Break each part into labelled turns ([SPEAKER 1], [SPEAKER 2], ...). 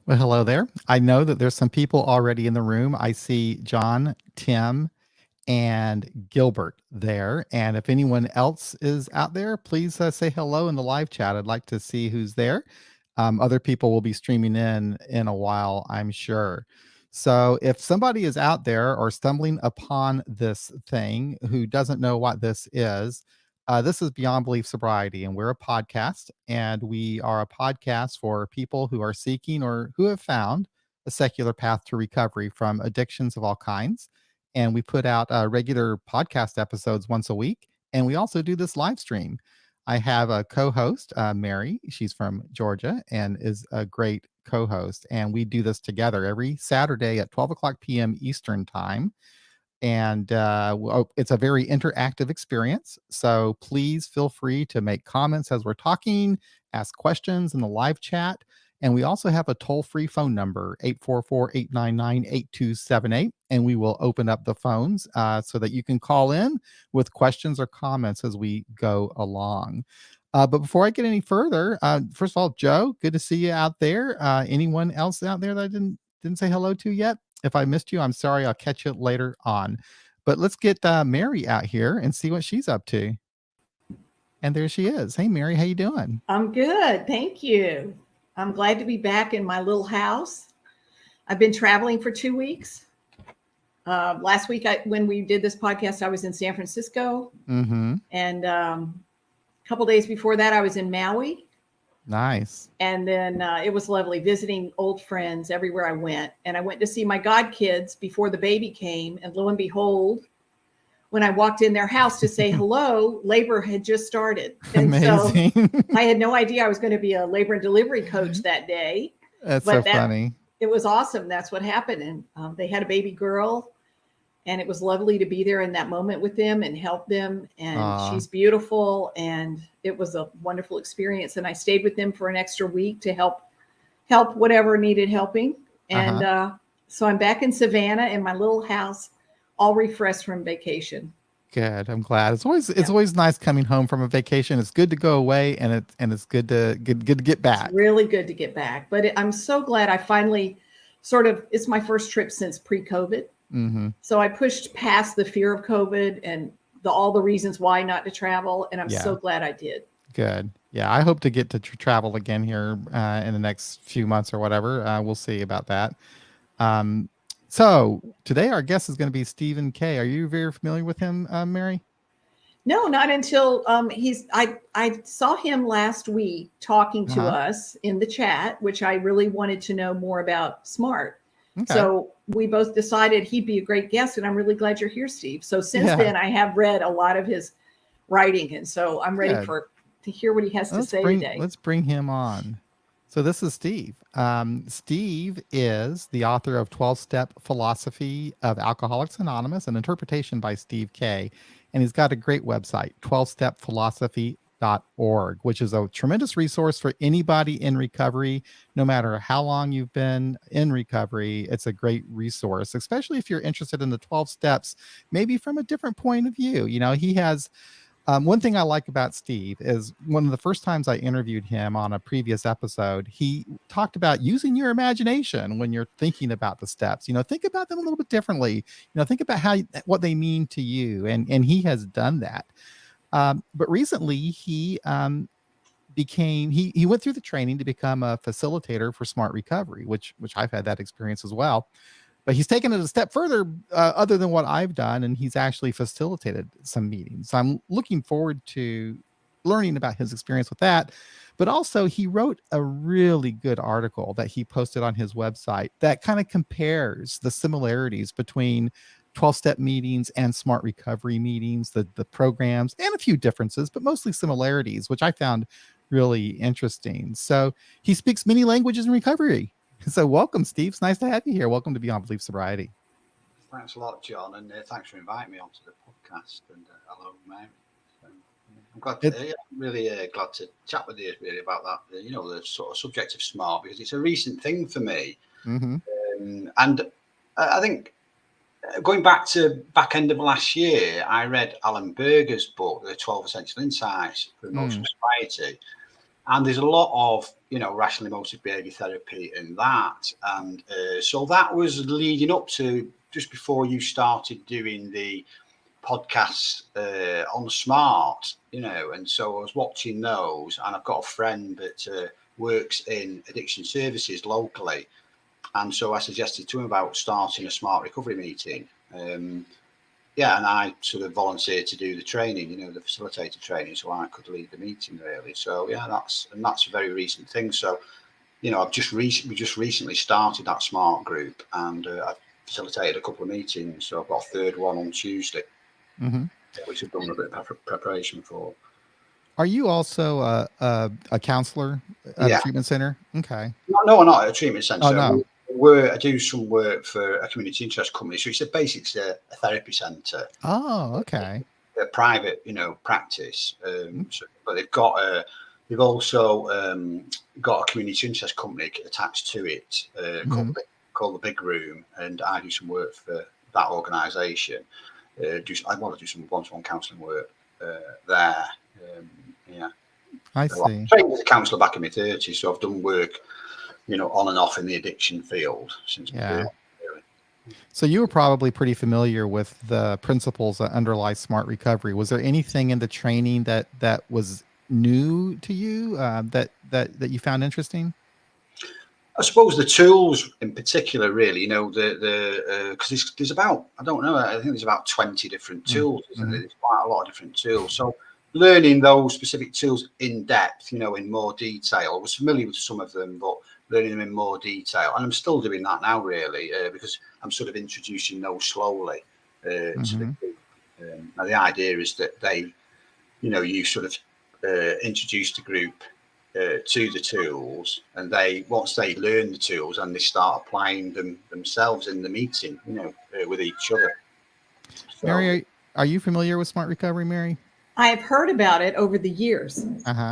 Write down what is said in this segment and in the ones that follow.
[SPEAKER 1] Well, hello there. I know that there's some people already in the room. I see John, Tim, and Gilbert there. And if anyone else is out there, please say hello in the live chat. I'd like to see who's there. Other people will be streaming in a while, I'm sure. So if somebody is out there or stumbling upon this thing who doesn't know what this is Beyond Belief Sobriety, and we're a podcast, and we are a podcast for people who are seeking or who have found a secular path to recovery from addictions of all kinds. And we put out regular podcast episodes once a week, and we also do this live stream. I have a co-host, Mary. She's from Georgia and is a great co-host. And we do this together every Saturday at 12 o'clock p.m. Eastern time. And it's a very interactive experience. So please feel free to make comments as we're talking, ask questions in the live chat. And we also have a toll-free phone number, 844-899-8278. And we will open up the phones so that you can call in with questions or comments as we go along. But before I get any further, first of all, Joe, good to see you out there. Anyone else out there that I didn't say hello to yet? If I missed you, I'm sorry. I'll catch you later on. But let's get Mary out here and see what she's up to. And there she is. Hey, Mary, how you doing?
[SPEAKER 2] I'm good. Thank you. I'm glad to be back in my little house. I've been traveling for 2 weeks. Last week, when we did this podcast, I was in San Francisco.
[SPEAKER 1] Mm-hmm.
[SPEAKER 2] And a couple days before that, I was in Maui.
[SPEAKER 1] Nice.
[SPEAKER 2] And then it was lovely visiting old friends everywhere I went. And I went to see my godkids before the baby came. And lo and behold, when I walked in their house to say hello, labor had just started. And
[SPEAKER 1] amazing.
[SPEAKER 2] So I had no idea I was going to be a labor and delivery coach that day.
[SPEAKER 1] That's so funny.
[SPEAKER 2] It was awesome. That's what happened. And they had a baby girl. And it was lovely to be there in that moment with them and help them. And she's beautiful. And it was a wonderful experience. And I stayed with them for an extra week to help whatever needed helping. And so I'm back in Savannah in my little house, all refreshed from vacation.
[SPEAKER 1] Good. I'm glad. It's always nice coming home from a vacation. It's good to go away, and it's good to get back.
[SPEAKER 2] It's really good to get back. But I'm so glad I finally it's my first trip since pre-COVID.
[SPEAKER 1] Mm-hmm.
[SPEAKER 2] So I pushed past the fear of COVID and all the reasons why not to travel. And I'm so glad I did.
[SPEAKER 1] Good. Yeah. I hope to get to travel again here in the next few months or whatever. We'll see about that. So today our guest is going to be Stephen K. Are you very familiar with him, Mary?
[SPEAKER 2] No, not until I saw him last week talking to us in the chat, which I really wanted to know more about SMART. Okay. So we both decided he'd be a great guest, and I'm really glad you're here, Steve. So since then, I have read a lot of his writing, and so I'm ready to hear what he has to say today.
[SPEAKER 1] Let's bring him on. So this is Steve. Steve is the author of 12-Step Philosophy of Alcoholics Anonymous, an interpretation by Steve K. And he's got a great website, 12stepphilosophy.org, which is a tremendous resource for anybody in recovery, no matter how long you've been in recovery. It's a great resource, especially if you're interested in the 12 steps, maybe from a different point of view. You know, he has one thing I like about Steve is one of the first times I interviewed him on a previous episode, he talked about using your imagination when you're thinking about the steps. You know, think about them a little bit differently. You know, think about what they mean to you, and he has done that. But recently, he went through the training to become a facilitator for Smart Recovery, which I've had that experience as well. But he's taken it a step further, other than what I've done, and he's actually facilitated some meetings. So I'm looking forward to learning about his experience with that. But also, he wrote a really good article that he posted on his website that kind of compares the similarities between 12-step meetings and Smart Recovery meetings, the programs, and a few differences, but mostly similarities, which I found really interesting. So he speaks many languages in recovery. So welcome, Steve. It's nice to have you here. Welcome to Beyond Belief Sobriety.
[SPEAKER 3] Thanks a lot, John, and thanks for inviting me onto the podcast. And hello, Mary. I'm glad. Really glad to chat with you really about that. The sort of subject of smart, because it's a recent thing for me, and I think going back to back end of last year, I read Alan Berger's book, The 12 Essential Insights for Emotional Sobriety. And there's a lot of, rational emotive behavior therapy in that. And so that was leading up to just before you started doing the podcasts on Smart, and so I was watching those, and I've got a friend that works in addiction services locally. And so I suggested to him about starting a Smart recovery meeting. And I sort of volunteered to do the training, the facilitator training, so I could lead the meeting really. So that's a very recent thing. So, we just recently started that Smart group, and I've facilitated a couple of meetings. So I've got a third one on Tuesday, which I've done a bit of preparation for.
[SPEAKER 1] Are you also a counselor at a treatment center? Okay.
[SPEAKER 3] No, we're not at a treatment center.
[SPEAKER 1] Oh, no.
[SPEAKER 3] I do some work for a community interest company. So it's basically a therapy center.
[SPEAKER 1] Oh, okay.
[SPEAKER 3] A private, practice. But they've also got a community interest company attached to it called the Big Room, and I do some work for that organisation. I want to do some one-to-one counselling work there.
[SPEAKER 1] I see.
[SPEAKER 3] I trained as a counsellor back in my 30s, so I've done work, on and off in the addiction field since. Really.
[SPEAKER 1] So you were probably pretty familiar with the principles that underlie Smart Recovery. Was there anything in the training that was new to you that you found interesting?
[SPEAKER 3] I suppose the tools in particular, really, because there's about, I don't know, I think there's about 20 different tools, isn't there? There's quite a lot of different tools. So learning those specific tools in depth, in more detail. I was familiar with some of them, but learning them in more detail. And I'm still doing that now, really, because I'm sort of introducing those slowly to the group. Now, the idea is that they, you sort of introduce the group to the tools, and once they learn the tools and they start applying them themselves in the meeting, with each other. So,
[SPEAKER 1] Mary, are you familiar with Smart Recovery, Mary?
[SPEAKER 2] I have heard about it over the years.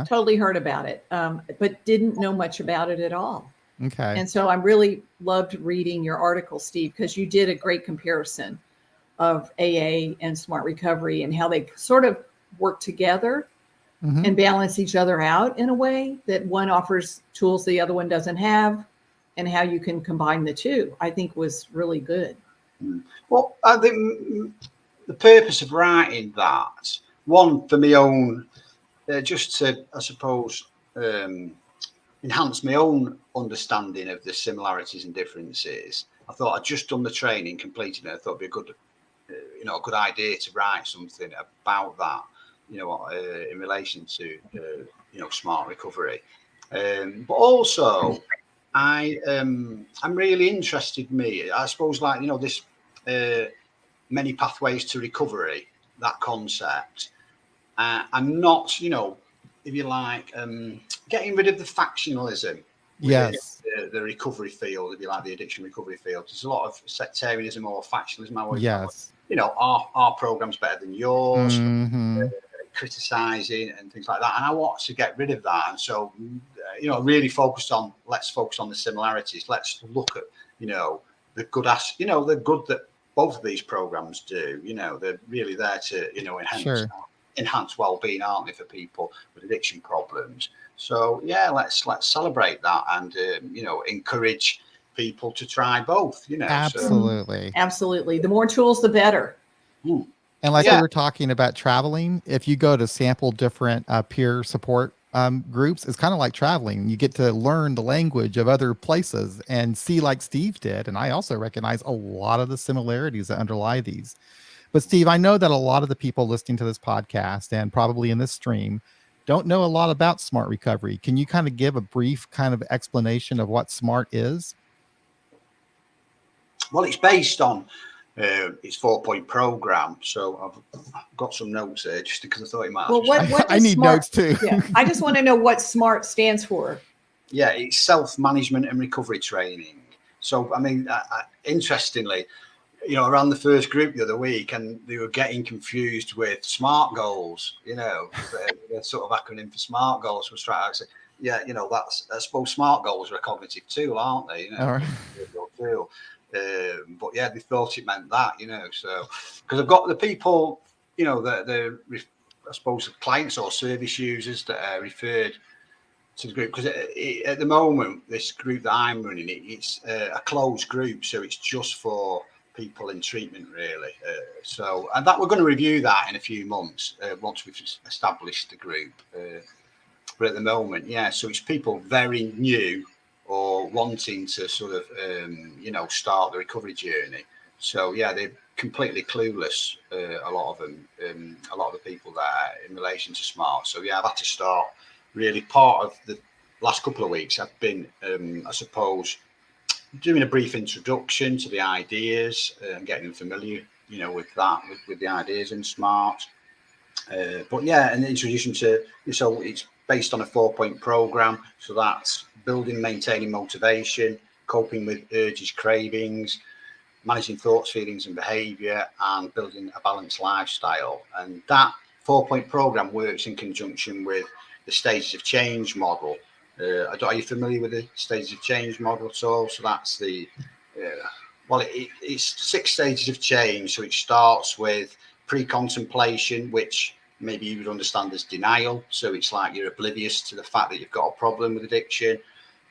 [SPEAKER 2] Totally heard about it, but didn't know much about it at all.
[SPEAKER 1] Okay.
[SPEAKER 2] And so I really loved reading your article, Steve, because you did a great comparison of AA and Smart Recovery and how they sort of work together and balance each other out in a way that one offers tools the other one doesn't have, and how you can combine the two, I think was really good.
[SPEAKER 3] Well, I think the purpose of writing that, one, for my own, just to, I suppose, enhance my own understanding of the similarities and differences. I thought I'd just done the training, completed it. I thought it'd be a good idea to write something about that, in relation to, Smart Recovery. But also, I'm really interested, I suppose, like, this many pathways to recovery, that concept. I'm not, if you like, getting rid of the factionalism.
[SPEAKER 1] Yes.
[SPEAKER 3] The recovery field, if you like, the addiction recovery field. There's a lot of sectarianism or factionalism.
[SPEAKER 1] Yes.
[SPEAKER 3] Our program's better than yours, criticizing and things like that. And I want to get rid of that. And so, really let's focus on the similarities. Let's look at, the good the good that both of these programs do. They're really there to, enhance well-being, aren't they, for people with addiction problems? So let's celebrate that and encourage people to try both.
[SPEAKER 1] Absolutely.
[SPEAKER 2] Absolutely. The more tools, the better.
[SPEAKER 1] And like we were talking about traveling, if you go to sample different peer support groups, it's kind of like traveling. You get to learn the language of other places and see, like Steve did. And I also recognize a lot of the similarities that underlie these. But Steve, I know that a lot of the people listening to this podcast and probably in this stream don't know a lot about Smart Recovery. Can you kind of give a brief kind of explanation of what Smart is?
[SPEAKER 3] Well, it's based on its 4-point program. So I've got some notes there just because I thought it might.
[SPEAKER 2] Well,
[SPEAKER 1] I need notes too.
[SPEAKER 2] I just want to know what SMART stands for.
[SPEAKER 3] Yeah, it's self-management and recovery training. So, I mean, interestingly, you know, I ran the first group the other week, and they were getting confused with SMART goals. You know, they're sort of acronym for SMART goals. Was trying to say, yeah, you know, that's, I suppose SMART goals are a cognitive tool, aren't they? You know,
[SPEAKER 1] All right.
[SPEAKER 3] tool. But yeah, they thought it meant that. You know, so because I've got the people, you know, the I suppose clients or service users that are referred to the group, because at the moment this group that I'm running, it's a closed group, so it's just for people in treatment really. So and that we're going to review that in a few months once we've established the group. But at the moment, yeah, so it's people very new or wanting to sort of you know, start the recovery journey. So yeah, they're completely clueless, a lot of them, a lot of the people there in relation to SMART. So yeah, I've had to start really. Part of the last couple of weeks I've been I suppose doing a brief introduction to the ideas and getting them familiar, you know, with that, with the ideas in SMART. But yeah, and introduction to, so it's based on a 4-point program. So that's building, maintaining motivation, coping with urges, cravings, managing thoughts, feelings, and behaviour, and building a balanced lifestyle. And that 4-point program works in conjunction with the stages of change model. Are you familiar with the stages of change model at all? So that's the well, it's 6 stages of change. So it starts with pre-contemplation, which maybe you would understand as denial. So it's like you're oblivious to the fact that you've got a problem with addiction.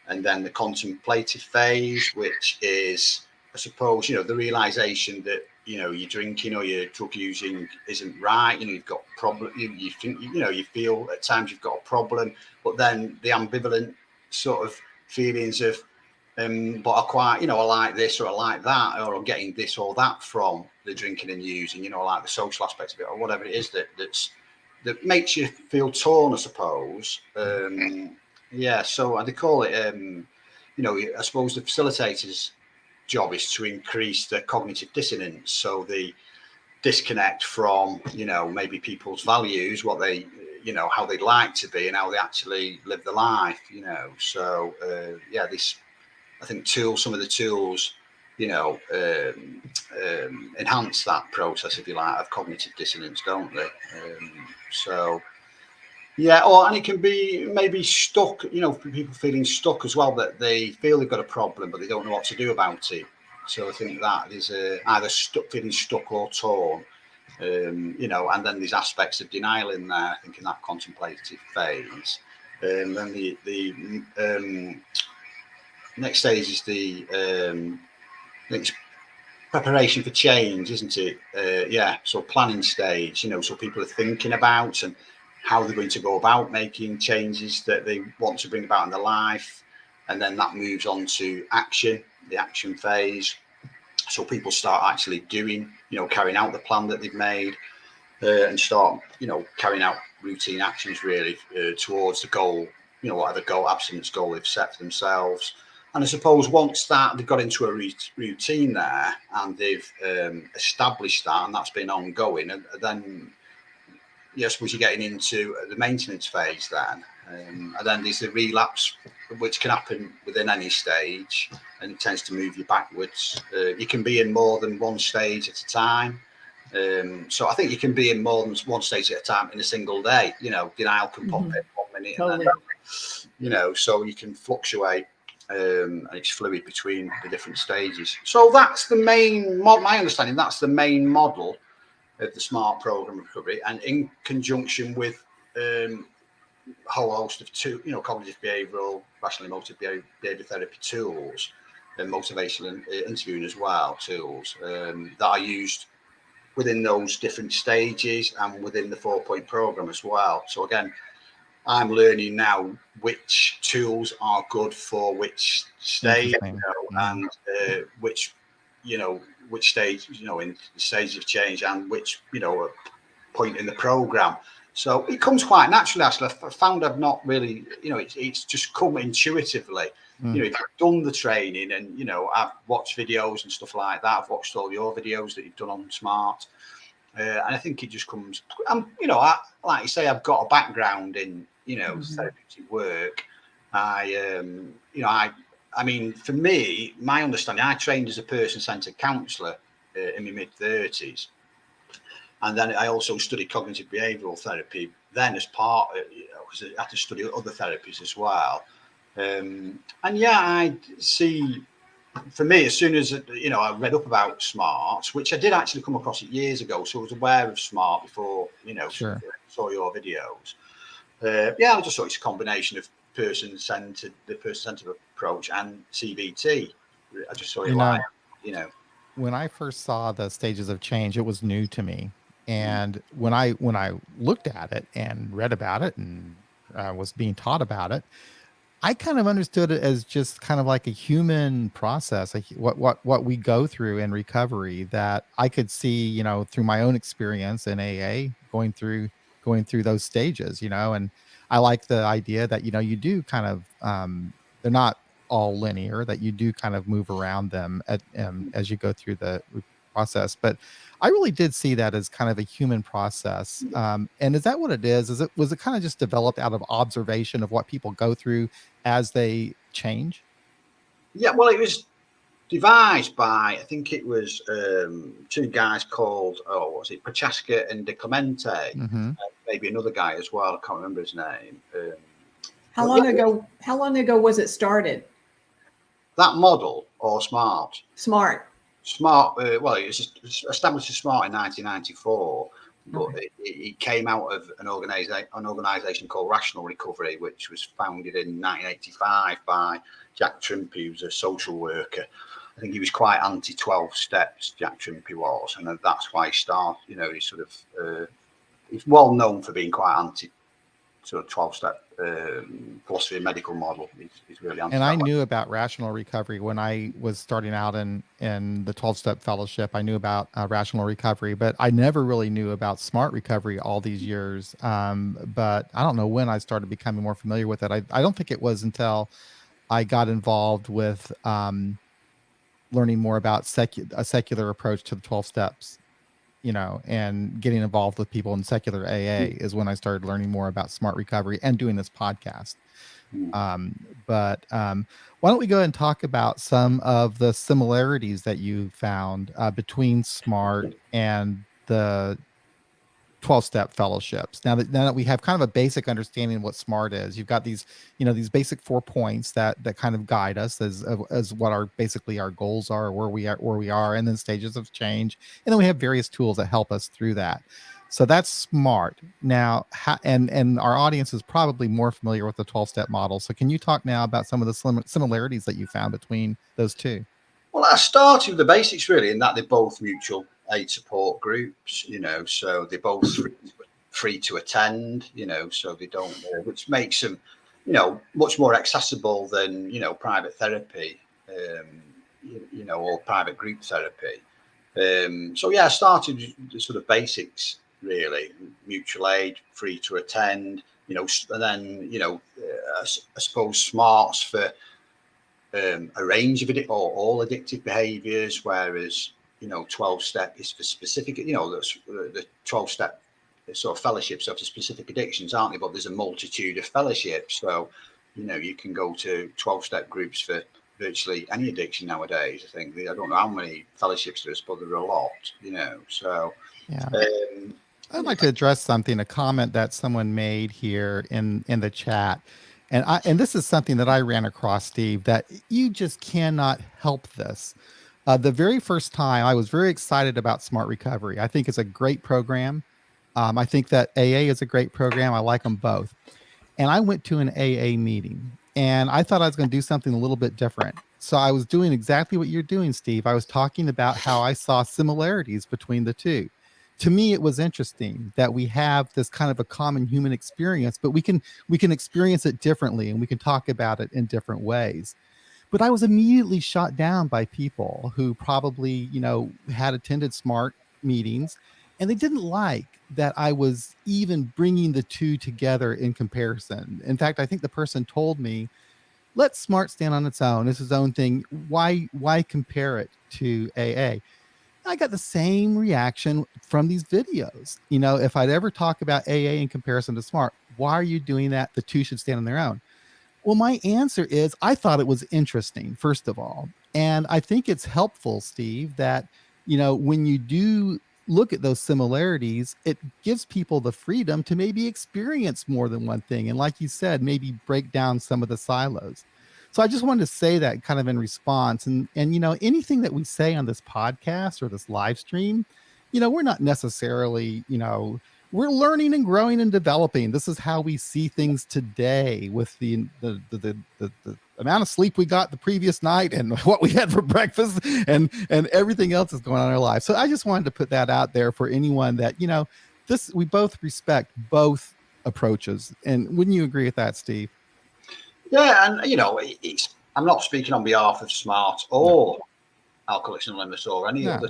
[SPEAKER 3] And then the contemplative phase, which is, I suppose, you know, the realization that, you know, your drinking or your drug using isn't right. You know, you've got a problem. You think, you know, you feel at times you've got a problem, but then the ambivalent sort of feelings of, but I quite, you know, I like this or I like that, or I'm getting this or that from the drinking and using, you know, I like the social aspect of it, or whatever it is that makes you feel torn, I suppose. Yeah, so they call it, you know, I suppose the facilitator's job is to increase the cognitive dissonance, so the disconnect from, you know, maybe people's values, what they, you know, how they'd like to be and how they actually live the life, you know. So yeah, this, I think some of the tools, you know, enhance that process, if you like, of cognitive dissonance, don't they? So yeah, and it can be maybe stuck, you know, people feeling stuck as well, that they feel they've got a problem, but they don't know what to do about it. So I think that is either feeling stuck or torn, you know, and then there's aspects of denial in there, I think, in that contemplative phase. Then the next stage is the next preparation for change, isn't it? Yeah, so planning stage, you know, so people are thinking about and how they're going to go about making changes that they want to bring about in their life. And then that moves on to action, the action phase. So people start actually doing, you know, carrying out the plan that they've made, and start, you know, carrying out routine actions really towards the goal, you know, whatever goal, abstinence goal they've set for themselves. And I suppose once that they've got into a routine there and they've established that, and that's been ongoing, and then I suppose you're getting into the maintenance phase then. And then there's the relapse, which can happen within any stage, and it tends to move you backwards. You can be in more than one stage at a time. So I think you can be in more than one stage at a time in a single day. You know, denial can pop in 1 minute,
[SPEAKER 2] Totally.
[SPEAKER 3] and then, you know, so you can fluctuate, and it's fluid between the different stages. So that's the main, my understanding, that's the main model of the SMART program recovery, and in conjunction with a whole host of cognitive behavioural, rational emotive behaviour therapy tools, and motivational interviewing as well, tools that are used within those different stages and within the 4-point program as well. So again, I'm learning now which tools are good for which stage, you know, and which stage, you know, in the stage of change, and which, you know, point in the program. So it comes quite naturally. Actually, I found I've not really, you know, it's just come intuitively. You know, if I've done the training, and, you know, I've watched videos and stuff like that. I've watched all your videos that you've done on SMART, and I think it just comes. You know, like you say, I've got a background in, you know, therapeutic work. You know, I mean, for me, my understanding, I trained as a person-centered counsellor in my mid-30s. And then I also studied cognitive behavioural therapy then as part, because I had to study other therapies as well. And yeah, I see, for me, as soon as, I read up about SMART, which I did actually come across it years ago, so I was aware of SMART before,
[SPEAKER 1] Sure.
[SPEAKER 3] saw your videos. Yeah, I just thought it's a combination of the person-centered approach and CBT. I just saw it
[SPEAKER 1] when I first saw the stages of change, it was new to me. And when I looked at it and read about it and was being taught about it, I kind of understood it as just kind of like a human process, like what we go through in recovery, that I could see, through my own experience in AA, going through those stages, and I like the idea that, you do kind of, they're not all linear, that you do kind of move around them as you go through the process. But I really did see that as kind of a human process. And is that what it is? Was it kind of just developed out of observation of what people go through as they change?
[SPEAKER 3] Yeah, well, it was devised by, I think it was two guys called, what was it, Prochaska and De Clemente,
[SPEAKER 1] Mm-hmm.
[SPEAKER 3] maybe another guy as well. I can't remember his name.
[SPEAKER 2] How long ago was it started?
[SPEAKER 3] That model, or SMART?
[SPEAKER 2] SMART.
[SPEAKER 3] Well, it was established as SMART in 1994, but it came out of an organisation called Rational Recovery, which was founded in 1985 by Jack Trimpey, who's a social worker. I think he was quite anti-12 steps, Jack Trimpey was, and that's why he started, he's sort of, he's well known for being quite anti sort of 12-step philosophy and medical model. He's really anti.
[SPEAKER 1] And I knew about rational recovery when I was starting out in the 12-step fellowship. I knew about rational recovery, but I never really knew about smart recovery all these years. But I don't know when I started becoming more familiar with it. I don't think it was until I got involved with learning more about a secular approach to the 12 steps, and getting involved with people in secular AA is when I started learning more about smart recovery and doing this podcast. But why don't we go ahead and talk about some of the similarities that you found between SMART and the 12-step fellowships. Now that we have kind of a basic understanding of what SMART is, you've got these basic 4 points that kind of guide us as what our goals are, where we are, and then stages of change. And then we have various tools that help us through that. So that's SMART. Now, and our audience is probably more familiar with the 12-step model. So can you talk now about some of the similarities that you found between those two?
[SPEAKER 3] Well, I started with the basics really, in that they're both mutual aid support groups, so they're both free to attend, so they don't, which makes them, much more accessible than, private therapy, or private group therapy. So yeah, I started with the sort of basics really, mutual aid, free to attend, and then, I suppose SMARTs for a range of it or all addictive behaviors, whereas 12-step is for specific, the 12-step sort of fellowships are for specific addictions, aren't they? But there's a multitude of fellowships, so you can go to 12-step groups for virtually any addiction nowadays. I think I don't know how many fellowships there is, but there are a lot, so
[SPEAKER 1] yeah. I'd like to address a comment that someone made here in the chat. And this is something that I ran across, Steve, that you just cannot help this. The very first time, I was very excited about Smart Recovery. I think it's a great program. I think that AA is a great program. I like them both. And I went to an AA meeting, and I thought I was going to do something a little bit different. So I was doing exactly what you're doing, Steve. I was talking about how I saw similarities between the two. To me, it was interesting that we have this kind of a common human experience, but we can experience it differently, and we can talk about it in different ways. But I was immediately shot down by people who probably, had attended SMART meetings, and they didn't like that I was even bringing the two together in comparison. In fact, I think the person told me, let SMART stand on its own. It's its own thing. Why compare it to AA? I got the same reaction from these videos. If I'd ever talk about AA in comparison to SMART, why are you doing that? The two should stand on their own. Well, my answer is I thought it was interesting, first of all. And I think it's helpful, Steve, that when you do look at those similarities, it gives people the freedom to maybe experience more than one thing. And like you said, maybe break down some of the silos. So I just wanted to say that kind of in response. And anything that we say on this podcast or this live stream, we're not necessarily, we're learning and growing and developing. This is how we see things today with the amount of sleep we got the previous night and what we had for breakfast and everything else is going on in our lives. So I just wanted to put that out there for anyone that, this, we both respect both approaches. And wouldn't you agree with that, Steve?
[SPEAKER 3] Yeah, and I'm not speaking on behalf of SMART or Alcoholics Anonymous or any other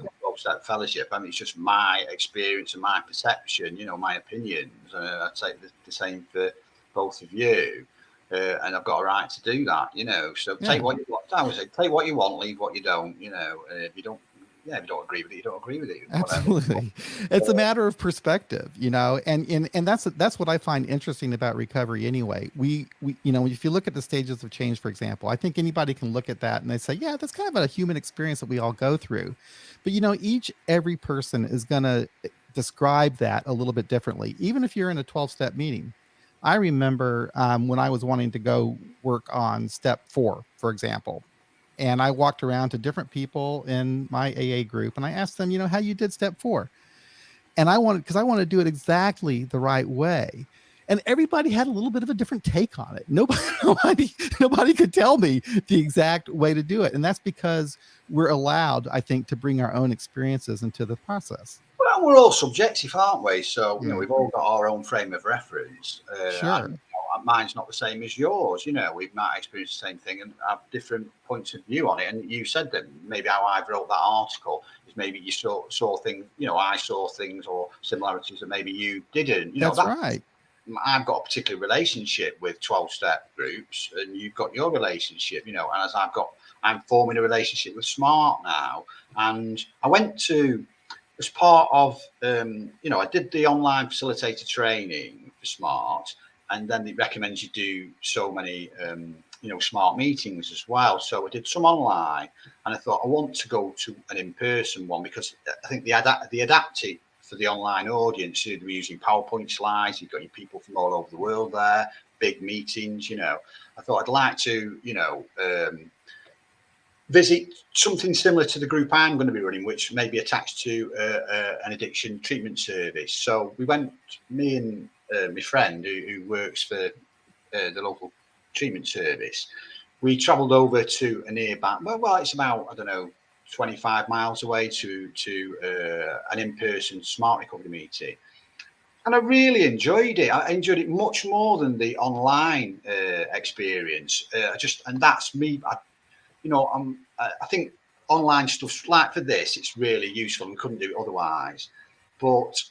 [SPEAKER 3] fellowship. I mean, it's just my experience and my perception, my opinions. I'd say the same for both of you. And I've got a right to do that, So take what you want. I would say, take what you want, leave what you don't. If you don't, if you don't agree with it, you don't agree with it.
[SPEAKER 1] Absolutely, it's a matter of perspective, and that's what I find interesting about recovery. Anyway, we if you look at the stages of change, for example, I think anybody can look at that and they say, yeah, that's kind of a human experience that we all go through. But every person is going to describe that a little bit differently, even if you're in a 12-step meeting. I remember when I was wanting to go work on step 4, for example, and I walked around to different people in my AA group and I asked them, how you did step 4. And I wanted to do it exactly the right way. And everybody had a little bit of a different take on it. Nobody could tell me the exact way to do it. And that's because we're allowed, I think, to bring our own experiences into the process.
[SPEAKER 3] Well, we're all subjective, aren't we? So, we've all got our own frame of reference.
[SPEAKER 1] Sure.
[SPEAKER 3] And, mine's not the same as yours. We might experience the same thing and have different points of view on it. And you said that maybe how I wrote that article is maybe you saw things, I saw things or similarities that maybe you didn't.
[SPEAKER 1] That's right.
[SPEAKER 3] I've got a particular relationship with 12-step groups and you've got your relationship, and as I'm forming a relationship with SMART now. And I went to, as part of, I did the online facilitator training for SMART, and then it recommends you do so many, SMART meetings as well. So I did some online, and I thought I want to go to an in-person one because I think the adapted for the online audience, they were using PowerPoint slides. You've got your people from all over the world there, big meetings. I thought I'd like to, visit something similar to the group I'm going to be running, which may be attached to an addiction treatment service. So we went, me and my friend who works for the local treatment service, we travelled over to a nearby, well, it's about, 25 miles away to an in-person SMART recovery meeting. And I really enjoyed it. I enjoyed it much more than the online experience. And that's me. I think online stuff like for this, it's really useful. We couldn't do it otherwise. But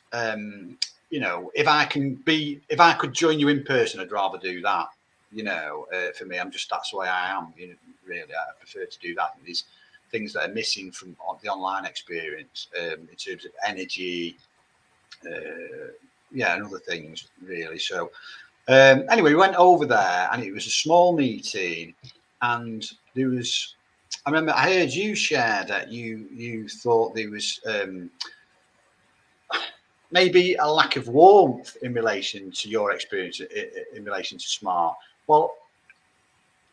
[SPEAKER 3] if I could join you in person, I'd rather do that. For me, that's the way I am. Really, I prefer to do that. There's things that are missing from the online experience in terms of energy, and other things really. So anyway, we went over there, and it was a small meeting, and there was. I remember I heard you share that you thought there was maybe a lack of warmth in relation to your experience in relation to SMART. Well,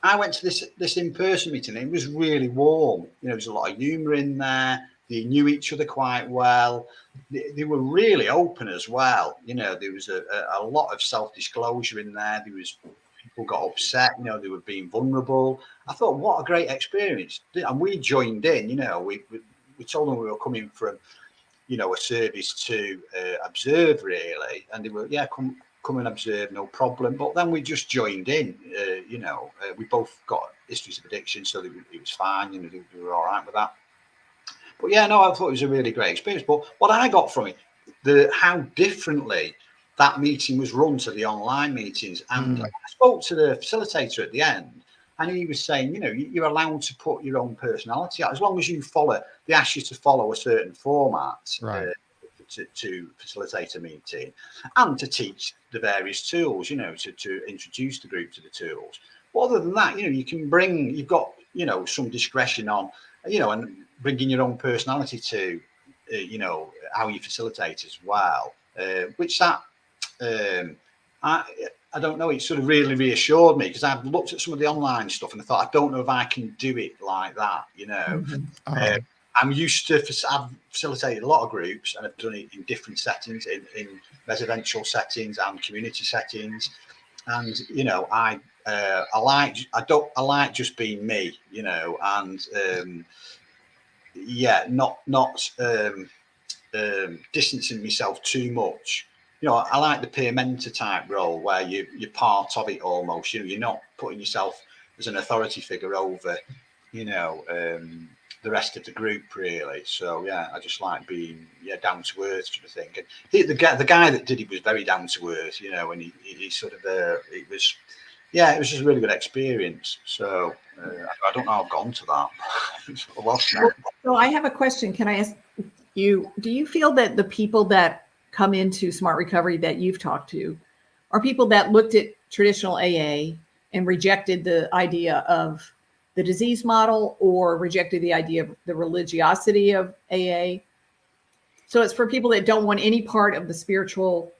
[SPEAKER 3] I went to this in-person meeting, and it was really warm. There was a lot of humour in there. They knew each other quite well. They were really open as well. There was a lot of self-disclosure in there. There was people got upset. They were being vulnerable. I thought, what a great experience. And we joined in. We told them we were coming from, a service to observe really, and they were, come and observe, no problem. But then we just joined in. We both got histories of addiction, so it was fine. We were all right with that. But I thought it was a really great experience. But what I got from it, how differently that meeting was run to the online meetings. And I spoke to the facilitator at the end, and he was saying, you're allowed to put your own personality out as long as you follow. They ask you to follow a certain format. Right. To facilitate a meeting and to teach the various tools, to introduce the group to the tools. But other than that, you've got, some discretion on, and bringing your own personality to, you know, how you facilitate as well, which that I don't know. It sort of really reassured me because I've looked at some of the online stuff and I thought I don't know if I can do it like that. You know, I'm used to. I've facilitated a lot of groups and I've done it in different settings, in residential settings and community settings, and you know, I like just being me. You know, and yeah, not distancing myself too much. You know, I like the peer mentor type role where you're part of it almost. You know, you're not putting yourself as an authority figure over, you know, the rest of the group really. So yeah, I just like being down to earth sort of thing. And the guy that did it was very down to earth, you know, and he sort of it was just a really good experience. So I don't know how I've gone to that.
[SPEAKER 2] So I have a question. Can I ask you, do you feel that the people that come into Smart Recovery that you've talked to are people that looked at traditional AA and rejected the idea of the disease model or rejected the idea of the religiosity of AA? So it's for people that don't want any part of the spiritual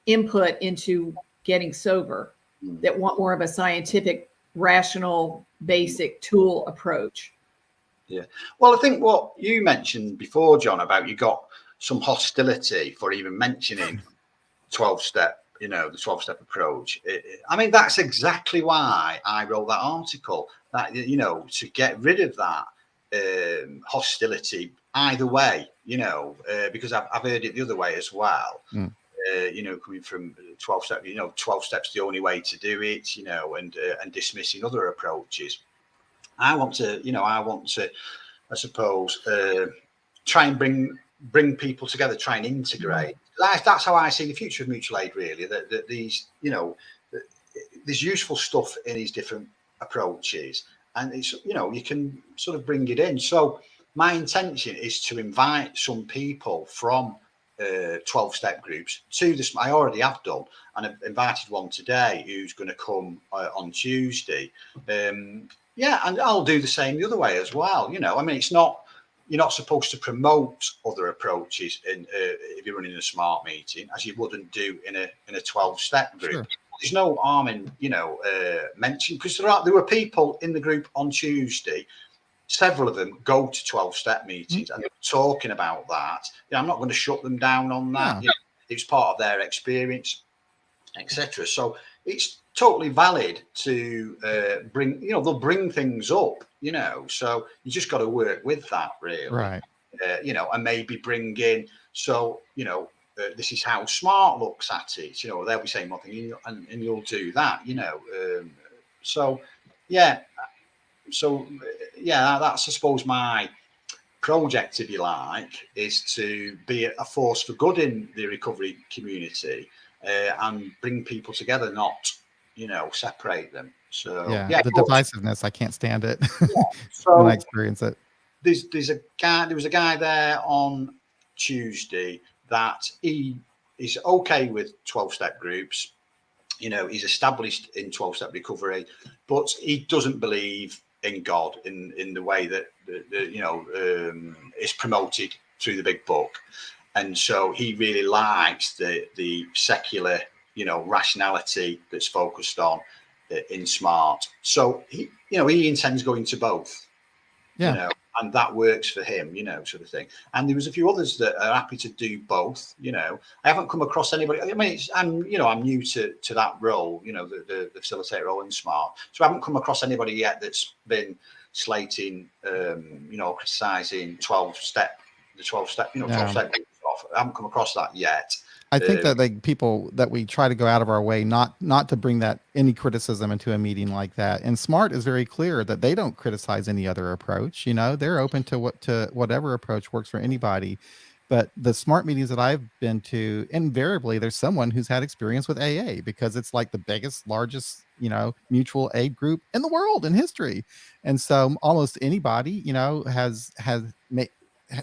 [SPEAKER 2] input into getting sober, that want more of a scientific, rational, basic tool approach.
[SPEAKER 3] Yeah. Well, I think what you mentioned before, John, about you got some hostility for even mentioning 12-step, you know, the 12-step approach. I mean, that's exactly why I wrote that article, that, you know, to get rid of that hostility either way, you know, because I've heard it the other way as well. You know, coming from 12 steps, you know, 12 steps the only way to do it, you know, and dismissing other approaches. I want to, I suppose, try and bring people together, try and integrate. That's how I see the future of mutual aid, really, that these, you know, there's useful stuff in these different approaches, and it's, you know, you can sort of bring it in. So my intention is to invite some people from 12-step groups to this. I already have done, and I've invited one today who's going to come on Tuesday. Yeah, and I'll do the same the other way as well. You know, I mean, it's not, you're not supposed to promote other approaches if you're running a smart meeting, as you wouldn't do in a 12-step group. Sure. There's no harm in, you know, mentioning, because there were people in the group on Tuesday. Several of them go to 12-step meetings and they're talking about that. You know, I'm not going to shut them down on that. Yeah. You know, it's part of their experience, etc. So it's totally valid to bring, you know, they'll bring things up, you know, so you just got to work with that, really.
[SPEAKER 1] Right.
[SPEAKER 3] You know, and maybe bring in, so, you know, this is how smart looks at it, you know, they'll be saying one thing and you'll do that, you know. So, yeah. So, yeah, that's, I suppose, my project, if you like, is to be a force for good in the recovery community and bring people together, not, you know, separate them. So,
[SPEAKER 1] yeah the divisiveness, I can't stand it.
[SPEAKER 3] Yeah, so
[SPEAKER 1] when I experience it.
[SPEAKER 3] There was a guy there on Tuesday that he is okay with 12-step groups. You know, he's established in 12-step recovery, but he doesn't believe in God in the way that you know, is promoted through the big book, and so he really likes the secular, you know, rationality that's focused on in SMART. So he intends going to both. Yeah. You know, and that works for him, you know, sort of thing. And there was a few others that are happy to do both. You know, I haven't come across anybody. I mean, I'm new to that role, you know, the facilitator role in SMART. So I haven't come across anybody yet that's been slating, you know, criticising 12-step, the 12-step, you know, 12-step. I haven't come across that yet.
[SPEAKER 1] I think that like people that we try to go out of our way not to bring that any criticism into a meeting like that. And SMART is very clear that they don't criticize any other approach. You know, they're open to whatever approach works for anybody. But the SMART meetings that I've been to, invariably there's someone who's had experience with AA, because it's like the biggest, largest, you know, mutual aid group in the world in history. And so almost anybody, you know,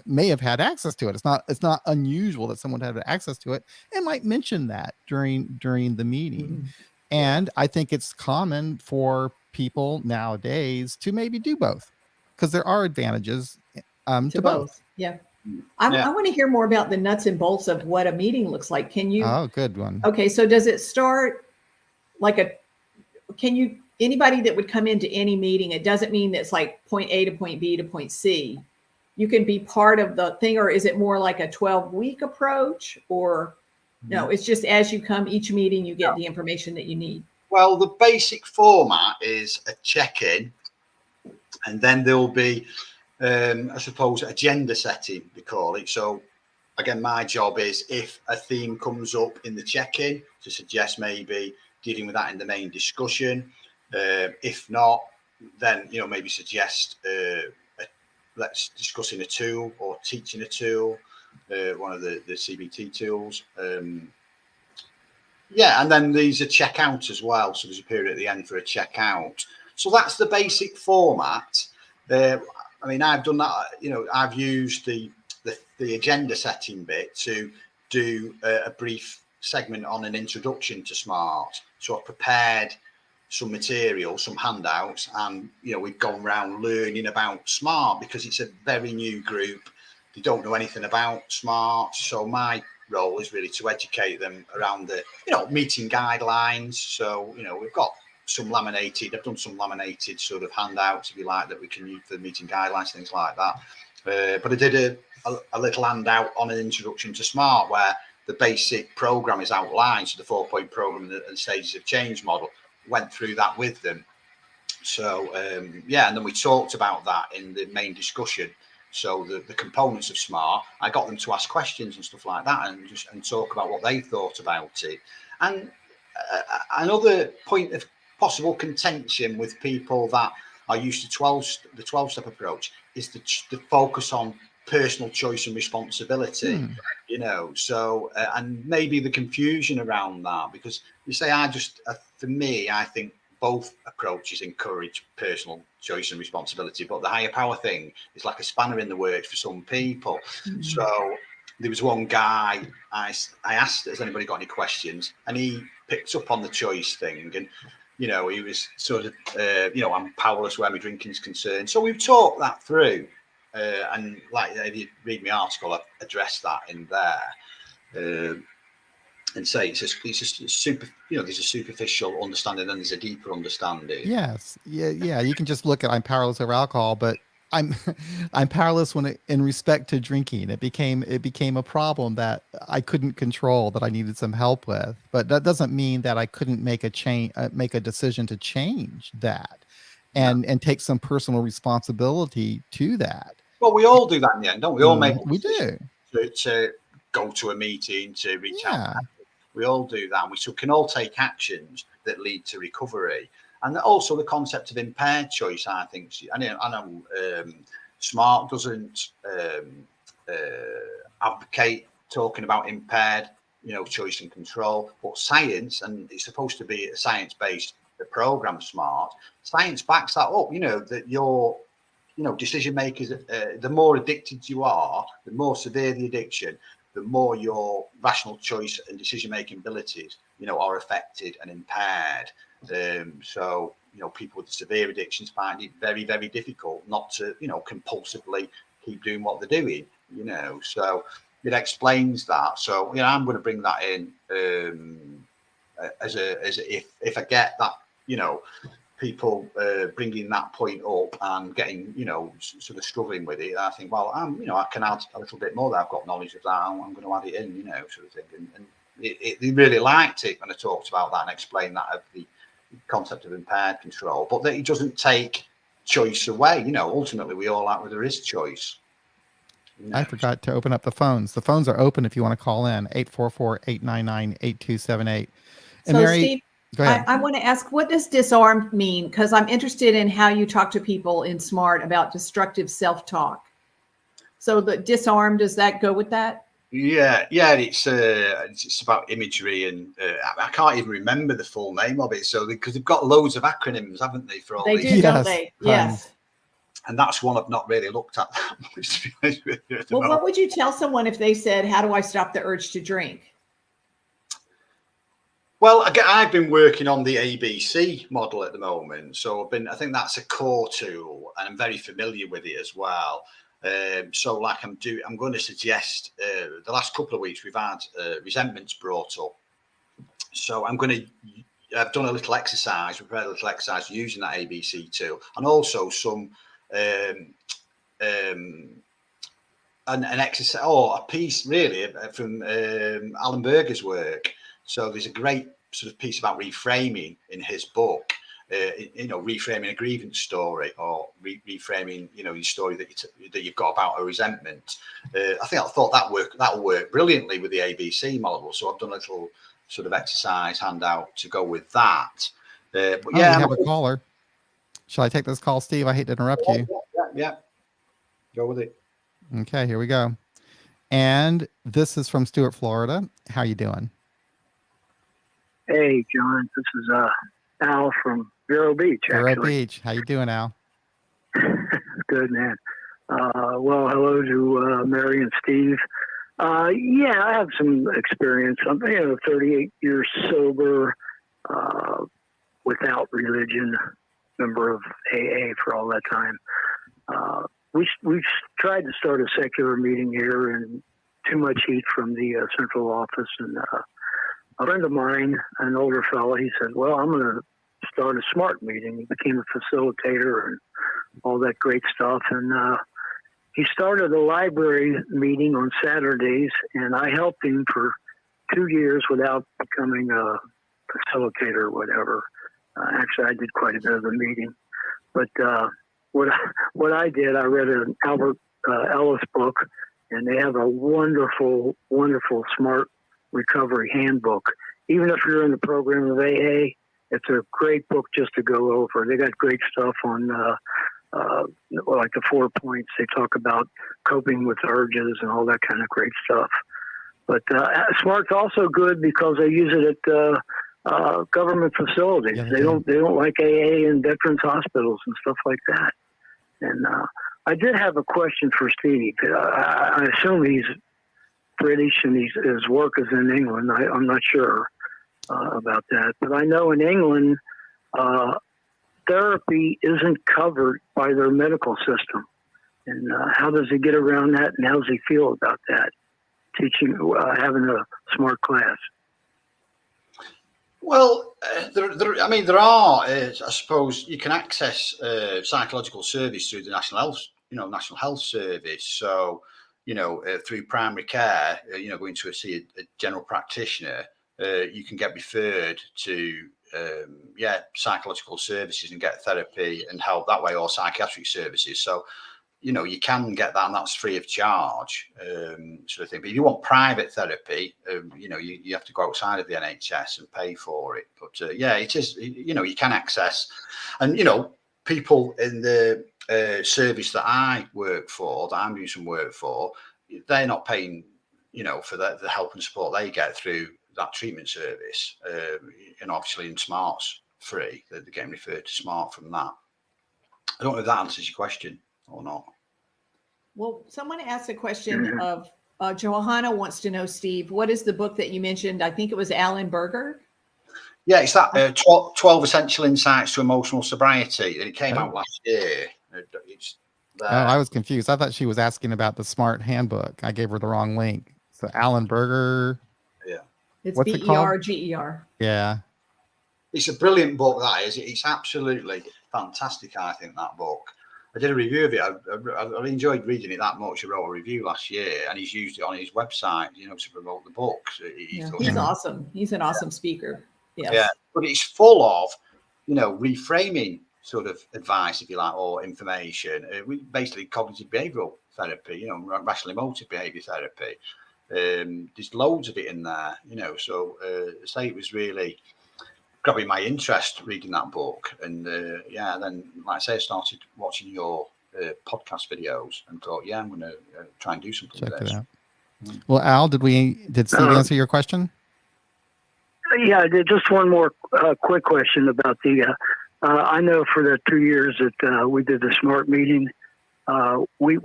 [SPEAKER 1] may have had access to it. It's not unusual that someone had access to it and might mention that during the meeting. And I think it's common for people nowadays to maybe do both, because there are advantages To both.
[SPEAKER 2] Yeah.
[SPEAKER 3] Yeah.
[SPEAKER 2] I want to hear more about the nuts and bolts of what a meeting looks like. Can you?
[SPEAKER 1] Oh, good one.
[SPEAKER 2] Okay, so does it start like anybody that would come into any meeting, it doesn't mean that it's like point A to point B to point C. You can be part of the thing, or is it more like a 12-week approach? Or no, it's just as you come each meeting, you get the information that you need.
[SPEAKER 3] Well, the basic format is a check-in, and then there'll be, I suppose, agenda setting, we call it. So again, my job is, if a theme comes up in the check-in, to suggest maybe dealing with that in the main discussion. If not, then maybe suggest let's discussing a tool or teaching a tool, one of the CBT tools. Yeah, and then there's a checkout as well. So there's a period at the end for a checkout. So that's the basic format. I mean, I've done that. I've used the agenda setting bit to do a brief segment on an introduction to SMART. So I've prepared some material, some handouts, and we've gone around learning about SMART, because it's a very new group. They don't know anything about SMART. So my role is really to educate them around the meeting guidelines. So we've got some laminated, I've done some laminated sort of handouts, if you like, that we can use for meeting guidelines, things like that. But I did a little handout on an introduction to SMART, where the basic program is outlined. So the 4-point program and stages of change model, went through that with them. So yeah, and then we talked about that in the main discussion. So the components of SMART, I got them to ask questions and stuff like that, and talk about what they thought about it. And another point of possible contention with people that are used to the 12-step approach is the focus on personal choice and responsibility. So and maybe the confusion around that, because you say, for me, I think both approaches encourage personal choice and responsibility, but the higher power thing is like a spanner in the works for some people. So there was one guy, I asked, has anybody got any questions? And he picked up on the choice thing, and he was sort of I'm powerless where my drinking is concerned. So we've talked that through, and like, if you read my article, I've addressed that in there. And say it's a super, there's a superficial understanding and there's a deeper understanding.
[SPEAKER 1] Yes. Yeah. You can just look at, I'm powerless over alcohol, but I'm powerless in respect to drinking. It became a problem that I couldn't control, that I needed some help with. But that doesn't mean that I couldn't make a decision to change that, and take some personal responsibility to that.
[SPEAKER 3] Well, we all do that in the end, don't we? All make
[SPEAKER 1] we do
[SPEAKER 3] to go to a meeting, to reach out.
[SPEAKER 1] Yeah.
[SPEAKER 3] We all do that. We can all take actions that lead to recovery. And also the concept of impaired choice, I think. I know SMART doesn't advocate talking about impaired, choice and control, but science, and it's supposed to be a science-based program, SMART. Science backs that up. That your decision makers, the more addicted you are, the more severe the addiction, the more your rational choice and decision-making abilities, are affected and impaired. So, people with severe addictions find it very, very difficult not to, compulsively keep doing what they're doing, So it explains that. So, I'm going to bring that in if I get that, people bringing that point up and getting, sort of struggling with it, I think, well, I can add a little bit more that I've got knowledge of that. I'm going to add it in, sort of thing. And they really liked it when I talked about that and explained that of the concept of impaired control, but that it doesn't take choice away. Ultimately, we all like where there is choice.
[SPEAKER 1] I forgot to open up the phones. The phones are open if you want to call in, 844-899-8278. And
[SPEAKER 2] so
[SPEAKER 1] Mary,
[SPEAKER 2] Steve,
[SPEAKER 1] go ahead.
[SPEAKER 2] I want to ask, what does disarmed mean? Because I'm interested in how you talk to people in SMART about destructive self-talk. So the disarmed, does that go with that?
[SPEAKER 3] Yeah, it's about imagery, and I can't even remember the full name of it. So because they've got loads of acronyms, haven't they? For all
[SPEAKER 2] they
[SPEAKER 3] these?
[SPEAKER 2] do, don't they? Yes.
[SPEAKER 3] And that's one I've not really looked at that much, to be honest with you.
[SPEAKER 2] Well, what would you tell someone if they said, "How do I stop the urge to drink?"
[SPEAKER 3] Well, I've been working on the ABC model at the moment, so I think that's a core tool, and I'm very familiar with it as well. So like I'm going to suggest the last couple of weeks we've had resentments brought up. So I've done a little exercise, prepared a little exercise using that ABC tool, and also some an exercise or a piece really from Alan Berger's work. So there's a great sort of piece about reframing in his book. Reframing a grievance story or reframing, your story that you've got about a resentment. I thought that'll work brilliantly with the ABC model. So I've done a little sort of exercise handout to go with that. But yeah,
[SPEAKER 1] we have a caller. Shall I take this call, Steve? I hate to interrupt you.
[SPEAKER 3] Yeah. Go with it.
[SPEAKER 1] Okay, here we go. And this is from Stuart, Florida. How you doing?
[SPEAKER 4] Hey, John. This is Al from Vero Beach, actually.
[SPEAKER 1] Vero Beach. How you doing, Al?
[SPEAKER 4] Good, man. Well, hello to Mary and Steve. Yeah, I have some experience. I'm 38 years sober, without religion, member of AA for all that time. We tried to start a secular meeting here, and too much heat from the central office. And a friend of mine, an older fellow, he said, well, I'm going to start a SMART meeting. He became a facilitator and all that great stuff. And he started a library meeting on Saturdays, and I helped him for 2 years without becoming a facilitator or whatever. Actually, I did quite a bit of the meeting. But what I did, I read an Albert Ellis book, and they have a wonderful, wonderful SMART recovery handbook. Even if you're in the program of AA, it's a great book just to go over. They got great stuff on like the 4 points. They talk about coping with urges and all that kind of great stuff. But SMART's also good because they use it at government facilities.
[SPEAKER 1] Yeah,
[SPEAKER 4] they don't like AA in veterans hospitals and stuff like that. And I did have a question for Steve. I assume he's British and his work is in England. I'm not sure about that. But I know in England, therapy isn't covered by their medical system. And how does he get around that, and how does he feel about that, teaching, having a SMART class?
[SPEAKER 3] Well, there are. I suppose you can access psychological service through the National Health Service. So, through primary care, going to see a general practitioner, you can get referred to psychological services and get therapy and help that way, or psychiatric services. So, you can get that, and that's free of charge, sort of thing. But if you want private therapy, you have to go outside of the NHS and pay for it. But it is, you can access, and people in the service that I work for, that I'm doing some work for, they're not paying, for the help and support they get through that treatment service. And obviously, in Smart's free, they're getting referred to Smart from that. I don't know if that answers your question or not.
[SPEAKER 2] Well, someone asked a question of Johanna wants to know, Steve, what is the book that you mentioned? I think it was Alan Berger.
[SPEAKER 3] Yeah, it's that 12 Essential Insights to Emotional Sobriety, and it came out last year.
[SPEAKER 1] I was confused. I thought she was asking about the SMART handbook. I gave her the wrong link. So Alan Berger.
[SPEAKER 3] Yeah.
[SPEAKER 2] It's
[SPEAKER 1] What's it called?
[SPEAKER 2] BERGER.
[SPEAKER 1] Yeah.
[SPEAKER 3] It's a brilliant book, that is. It's absolutely fantastic, I think, that book. I did a review of it. I enjoyed reading it that much. I wrote a review last year, and he's used it on his website, to promote the book. So
[SPEAKER 2] he's awesome. He's an awesome speaker. Yes.
[SPEAKER 3] Yeah, but it's full of, reframing sort of advice, if you like, or information. Basically, cognitive behavioural therapy, rational emotive behaviour therapy. There's loads of it in there, So, say it was really grabbing my interest reading that book, and then like I say, I started watching your podcast videos and thought, I'm going to try and do something with this. Check it
[SPEAKER 1] out. Well, Al, did Steve answer your question?
[SPEAKER 4] Yeah, I did. Just one more quick question about the. I know for the 2 years that we did the SMART meeting, we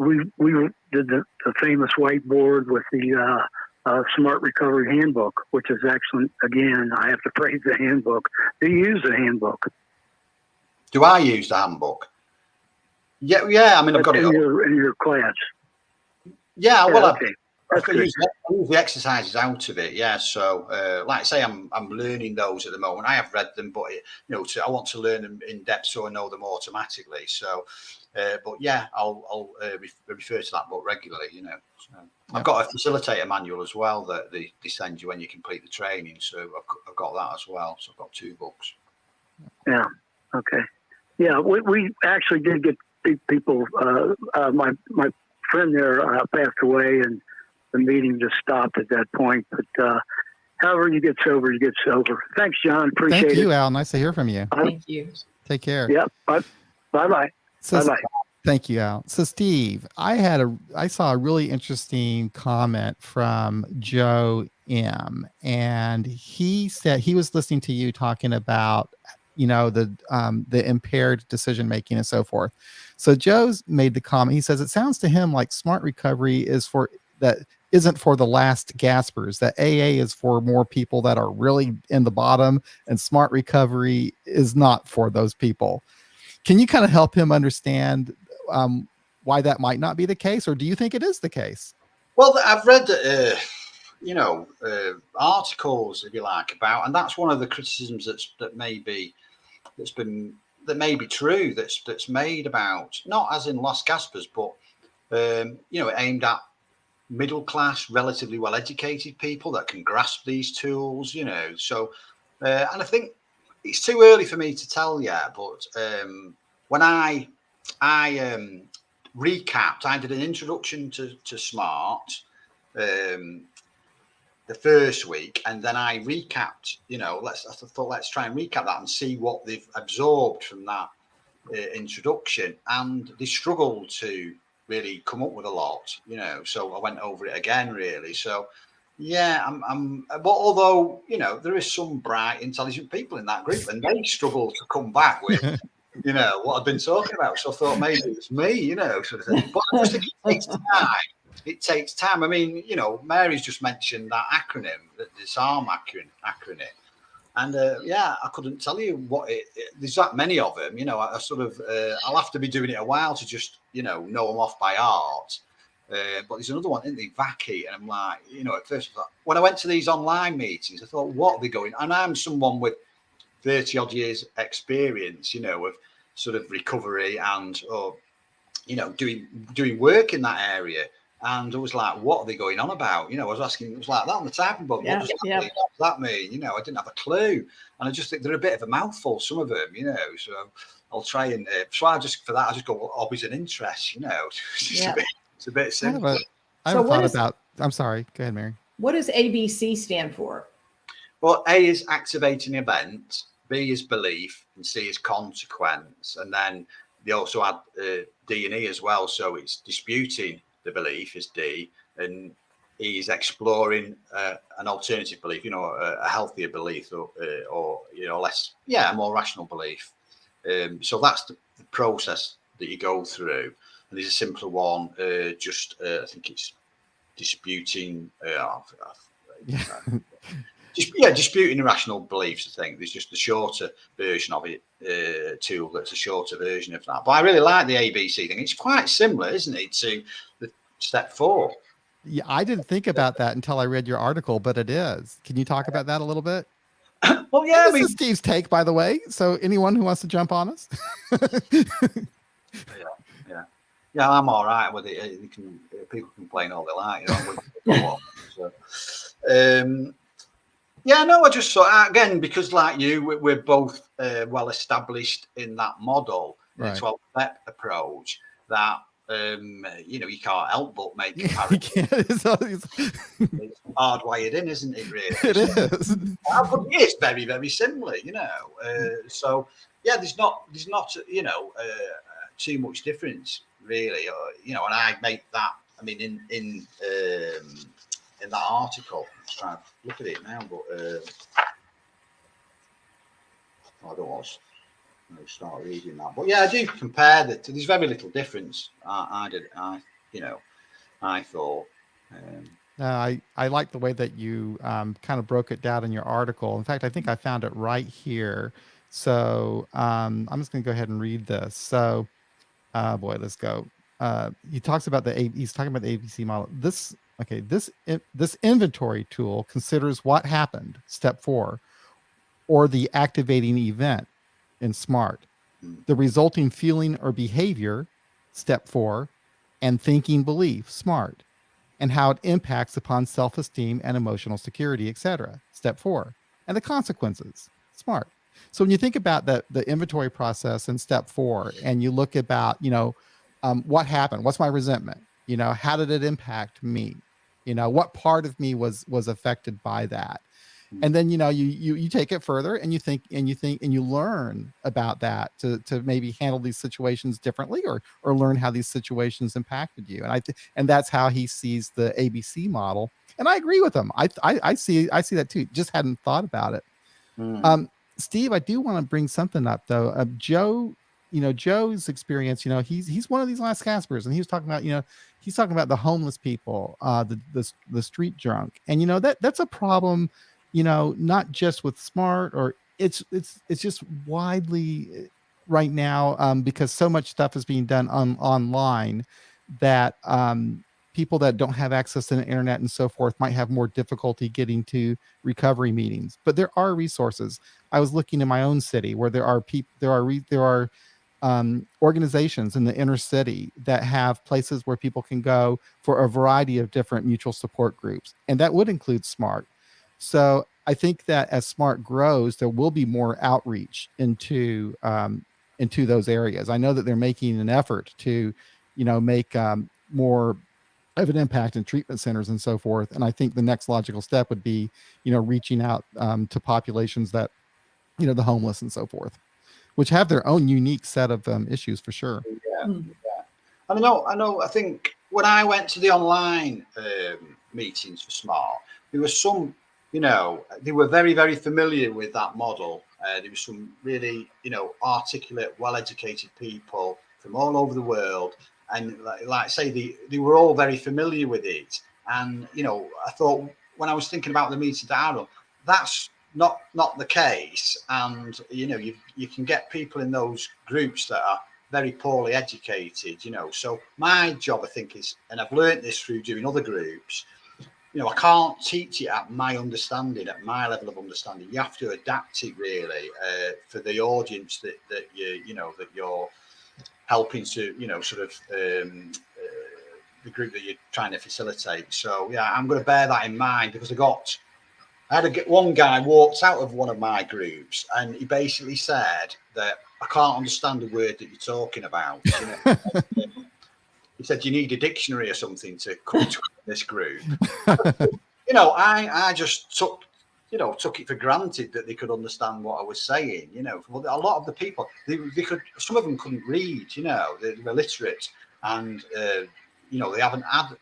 [SPEAKER 4] did the famous whiteboard with the SMART Recovery Handbook, which is excellent. Again, I have to praise the handbook. Do you use the handbook?
[SPEAKER 3] Do I use the handbook? Yeah. I mean, I've got it
[SPEAKER 4] in your class.
[SPEAKER 3] Yeah,
[SPEAKER 4] Yeah,
[SPEAKER 3] well,
[SPEAKER 4] okay. That's
[SPEAKER 3] I
[SPEAKER 4] good.
[SPEAKER 3] use the exercises out of it, yeah. So, like I say, I'm learning those at the moment. I have read them, but I want to learn them in depth so I know them automatically. So, but yeah, I'll refer to that book regularly. So, I've got a facilitator manual as well that they send you when you complete the training. So I've got that as well. So I've got 2 books.
[SPEAKER 4] Yeah. Okay. Yeah, we actually did get people. My friend there passed away, and the meeting just stopped at that point. But however you get sober, you get sober. Thanks, John. Appreciate it.
[SPEAKER 1] Thank you, Al. Nice to hear from you.
[SPEAKER 2] Thank you.
[SPEAKER 1] Take care.
[SPEAKER 4] Yep. Bye bye.
[SPEAKER 1] So,
[SPEAKER 4] Bye bye.
[SPEAKER 1] thank you, Al. So, Steve, I saw a really interesting comment from Joe M, and he said he was listening to you talking about the impaired decision making and so forth. So Joe's made the comment. He says it sounds to him like smart recovery isn't for the last gaspers, that AA is for more people that are really in the bottom, and smart recovery is not for those people. Can you kind of help him understand why that might not be the case, or do you think it is the case?
[SPEAKER 3] Well, I've read articles, if you like, about, and that's one of the criticisms that may be true, that's made about, not as in lost gaspers, but aimed at middle class, relatively well educated people that can grasp these tools. So and I think it's too early for me to tell yet, but when I recapped, I did an introduction to SMART the first week, and then I recapped. I thought let's try and recap that and see what they've absorbed from that introduction, and they struggled to really come up with a lot. So I went over it again, really. So yeah, but although there is some bright, intelligent people in that group, and they struggle to come back with what I've been talking about. So I thought maybe it's me, sort of thing. But I just think it takes time. It takes time. I mean, Mary's just mentioned that acronym, the DISARM acronym. And I couldn't tell you what there's that many of them. I sort of, I'll have to be doing it a while to just, know them off by heart. But there's another one, isn't there? VACI. And I'm like, at first, when I went to these online meetings, I thought, what are they going? And I'm someone with 30 odd years experience, of sort of recovery and, doing work in that area. And I was like, what are they going on about? I was asking, it was like that on the typing board. What does that mean? I didn't have a clue. And I just think they're a bit of a mouthful, some of them, so I'll try and, I just go, well, hobbies and interests, it's a bit simple.
[SPEAKER 1] I have a thought about, I'm sorry, go ahead, Mary.
[SPEAKER 2] What does ABC stand for?
[SPEAKER 3] Well, A is activating event, B is belief, and C is consequence. And then they also add D and E as well. So it's disputing the belief is D, and E is exploring an alternative belief, a healthier belief or less, a more rational belief. So that's the process that you go through. And there's a simpler one, I think it's disputing. Disputing irrational beliefs. I think there's just a shorter version of it, tool that's a shorter version of that. But I really like the ABC thing. It's quite similar, isn't it, to the step 4?
[SPEAKER 1] Yeah, I didn't think about that until I read your article, but it is. Can you talk about that a little bit?
[SPEAKER 3] Well, yeah.
[SPEAKER 1] This is Steve's take, by the way. So anyone who wants to jump on us.
[SPEAKER 3] Yeah, I'm all right with it. People complain all they like. I just saw again, because like you, we're both well established in that model, right. The 12-step approach. That you can't help but make comparisons. It's hardwired in, isn't it? Really,
[SPEAKER 1] it is.
[SPEAKER 3] But it's very, very similar. So yeah, there's not too much difference, really. And I make that. I mean, in that article, I'm trying to look at it now, but I don't want to start reading that. But yeah, I do compare that. There's very little difference. I thought.
[SPEAKER 1] I like the way that you kind of broke it down in your article. In fact, I think I found it right here. So I'm just going to go ahead and read this. So, boy, let's go. he talks about he's talking about the ABC model. This inventory tool considers what happened, step 4, or the activating event in SMART, the resulting feeling or behavior, step 4, and thinking belief, SMART, and how it impacts upon self-esteem and emotional security, etc., step 4, and the consequences, SMART. So when you think about the inventory process in step 4, and you look about, what happened, what's my resentment, how did it impact me, what part of me was affected by that, and then you take it further, and you learn about that to maybe handle these situations differently, or learn how these situations impacted you. And that's how he sees the ABC model, and I agree with him. I see that too, just hadn't thought about it. Steve, I do want to bring something up though. Joe, Joe's experience, he's one of these last Caspers, and he was talking about, he's talking about the homeless people, the street drunk, and that's a problem, not just with SMART, or it's just widely right now, because so much stuff is being done online that people that don't have access to the internet and so forth might have more difficulty getting to recovery meetings. But there are resources. I was looking in my own city where there are organizations in the inner city that have places where people can go for a variety of different mutual support groups, and that would include SMART. So I think that as SMART grows, there will be more outreach into those areas. I know that they're making an effort to, make more of an impact in treatment centers and so forth. And I think the next logical step would be, reaching out to populations that, the homeless and so forth, which have their own unique set of issues for sure.
[SPEAKER 3] Yeah. I know. I think when I went to the online meetings for SMART, there was some, they were very, very familiar with that model. There was some really, articulate, well-educated people from all over the world. And like I say, they were all very familiar with it. And, I thought when I was thinking about the meeting that I run, that's not the case. And, you can get people in those groups that are very poorly educated, So my job, I think, is, and I've learned this through doing other groups, I can't teach it at my understanding, at my level of understanding. You have to adapt it really for the audience that you're helping to, the group that you're trying to facilitate. So yeah, I'm going to bear that in mind, because I had one guy walked out of one of my groups, and he basically said that I can't understand the word that you're talking about. He said, you need a dictionary or something to come to this group. I just took it for granted that they could understand what I was saying. A lot of the people, they could, some of them couldn't read, they were illiterate, and, they haven't had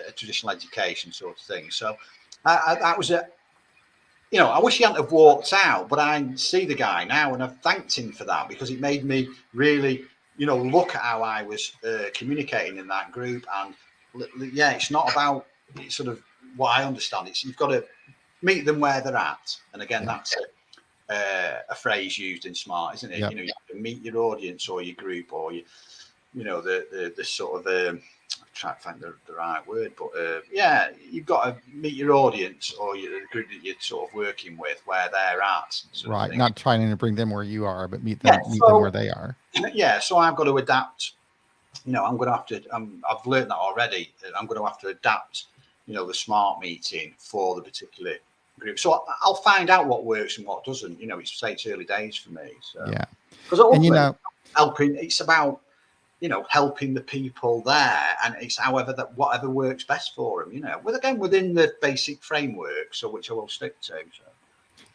[SPEAKER 3] a traditional education sort of thing. So that was I wish he hadn't have walked out, but I see the guy now, and I've thanked him for that, because it made me really, look at how I was communicating in that group. And yeah, it's not about sort of what I understand. You've got to meet them where they're at. And again, that's a phrase used in SMART, isn't it?
[SPEAKER 1] Yep.
[SPEAKER 3] You have to meet your audience or your group, or the sort of I'm trying to find the right word, but you've got to meet your audience or the group that you're sort of working with where they're at.
[SPEAKER 1] Right, not trying to bring them where you are, but meet them where they are.
[SPEAKER 3] Yeah, so I've got to adapt. I'm going to have to. I've learned that already. I'm going to have to adapt. The SMART meeting for the particular group. So I'll find out what works and what doesn't. It's early days for me. So
[SPEAKER 1] yeah,
[SPEAKER 3] because helping. It's about helping the people there, and it's whatever works best for them. Within the basic framework, which I will stick to. So.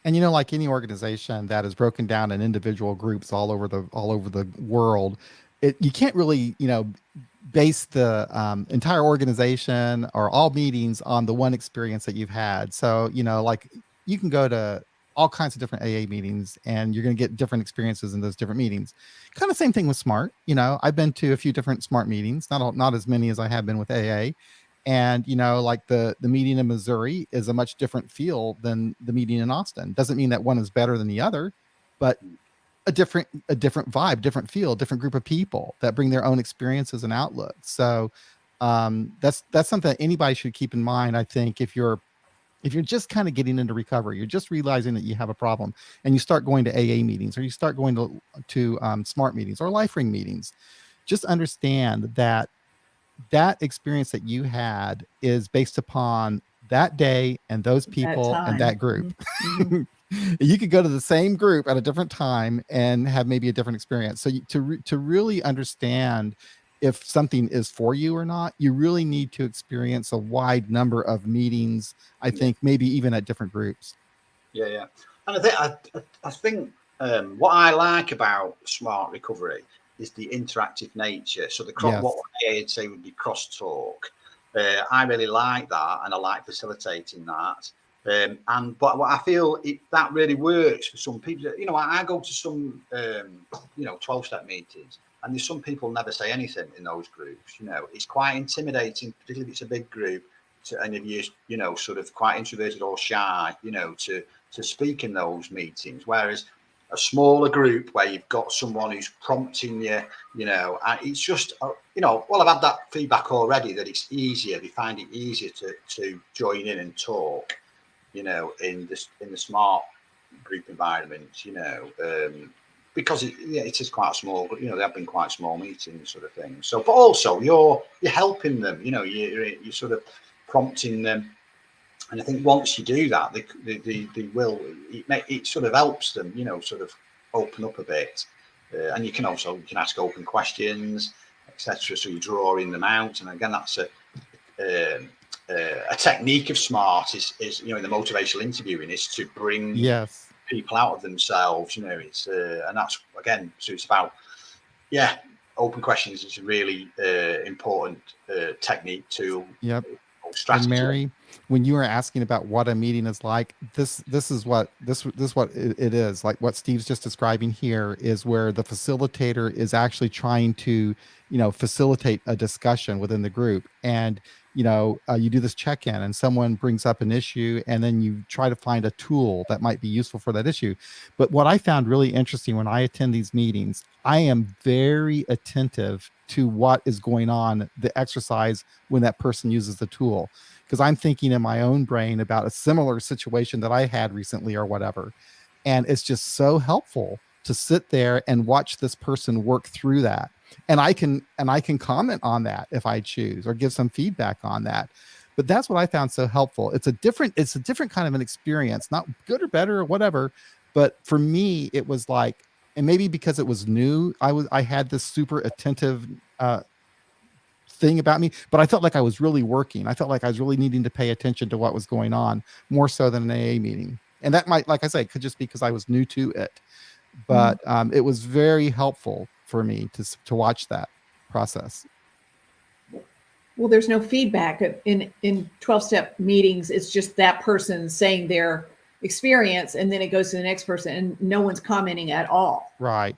[SPEAKER 1] And like any organization that is broken down in individual groups all over the world, you can't really base the entire organization or all meetings on the one experience that you've had. So like you can go to all kinds of different AA meetings, and you're going to get different experiences in those different meetings. Kind of same thing with SMART. I've been to a few different SMART meetings, not as many as I have been with AA. And, like the meeting in Missouri is a much different feel than the meeting in Austin. Doesn't mean that one is better than the other, but a different vibe, different feel, different group of people that bring their own experiences and outlooks. So that's something that anybody should keep in mind. I think if you're just kind of getting into recovery, you're just realizing that you have a problem, and you start going to AA meetings, or you start going to SMART meetings or Life Ring meetings, just understand that experience that you had is based upon that day and those
[SPEAKER 2] That
[SPEAKER 1] people and
[SPEAKER 2] time.
[SPEAKER 1] that group.
[SPEAKER 2] Mhm.
[SPEAKER 1] You could go to the same group at a different time and have maybe a different experience. So to really understand if something is for you or not, you really need to experience a wide number of meetings. I think maybe even at different groups.
[SPEAKER 3] Yeah. And I think what I like about smart recovery is the interactive nature. So what I'd say would be crosstalk. I really like that, and I like facilitating that. But what I feel that really works for some people. I go to some 12-step meetings, and there's some people never say anything in those groups. It's quite intimidating, particularly if it's a big group, and if you're sort of quite introverted or shy, to speak in those meetings. Whereas a smaller group where you've got someone who's prompting you, and it's just, I've had that feedback already that it's easier. They find it easier to join in and talk, in the smart group environment, because it is quite small, but they have been quite small meetings, sort of thing. So, but also you're helping them, you're sort of prompting them. And I think once you do that, they will. It sort of helps them, sort of open up a bit. And you can ask open questions, etc. So you're drawing them out. And again, that's a technique of SMART is in the motivational interviewing is to bring people out of themselves. It's and that's again. So it's about open questions is a really important technique tool.
[SPEAKER 1] And Mary, when you were asking about what a meeting is like, this is what it is. Like what Steve's just describing here is where the facilitator is actually trying to, facilitate a discussion within the group. And, you do this check-in and someone brings up an issue, and then you try to find a tool that might be useful for that issue. But what I found really interesting when I attend these meetings, I am very attentive to what is going on, the exercise when that person uses the tool, because I'm thinking in my own brain about a similar situation that I had recently or whatever. And it's just so helpful to sit there and watch this person work through that. And I can comment on that if I choose, or give some feedback on that. But that's what I found so helpful. It's a different kind of an experience, not good or better or whatever. But for me, it was like, and maybe because it was new, I had this super attentive thing about me, but I felt like I was really working. I felt like I was really needing to pay attention to what was going on, more so than an AA meeting. And that might, like I say, could just be because I was new to it. But it was very helpful for me to watch that process.
[SPEAKER 2] Well, there's no feedback in 12-step meetings. It's just that person saying their experience, and then it goes to the next person, and no one's commenting at all.
[SPEAKER 1] Right.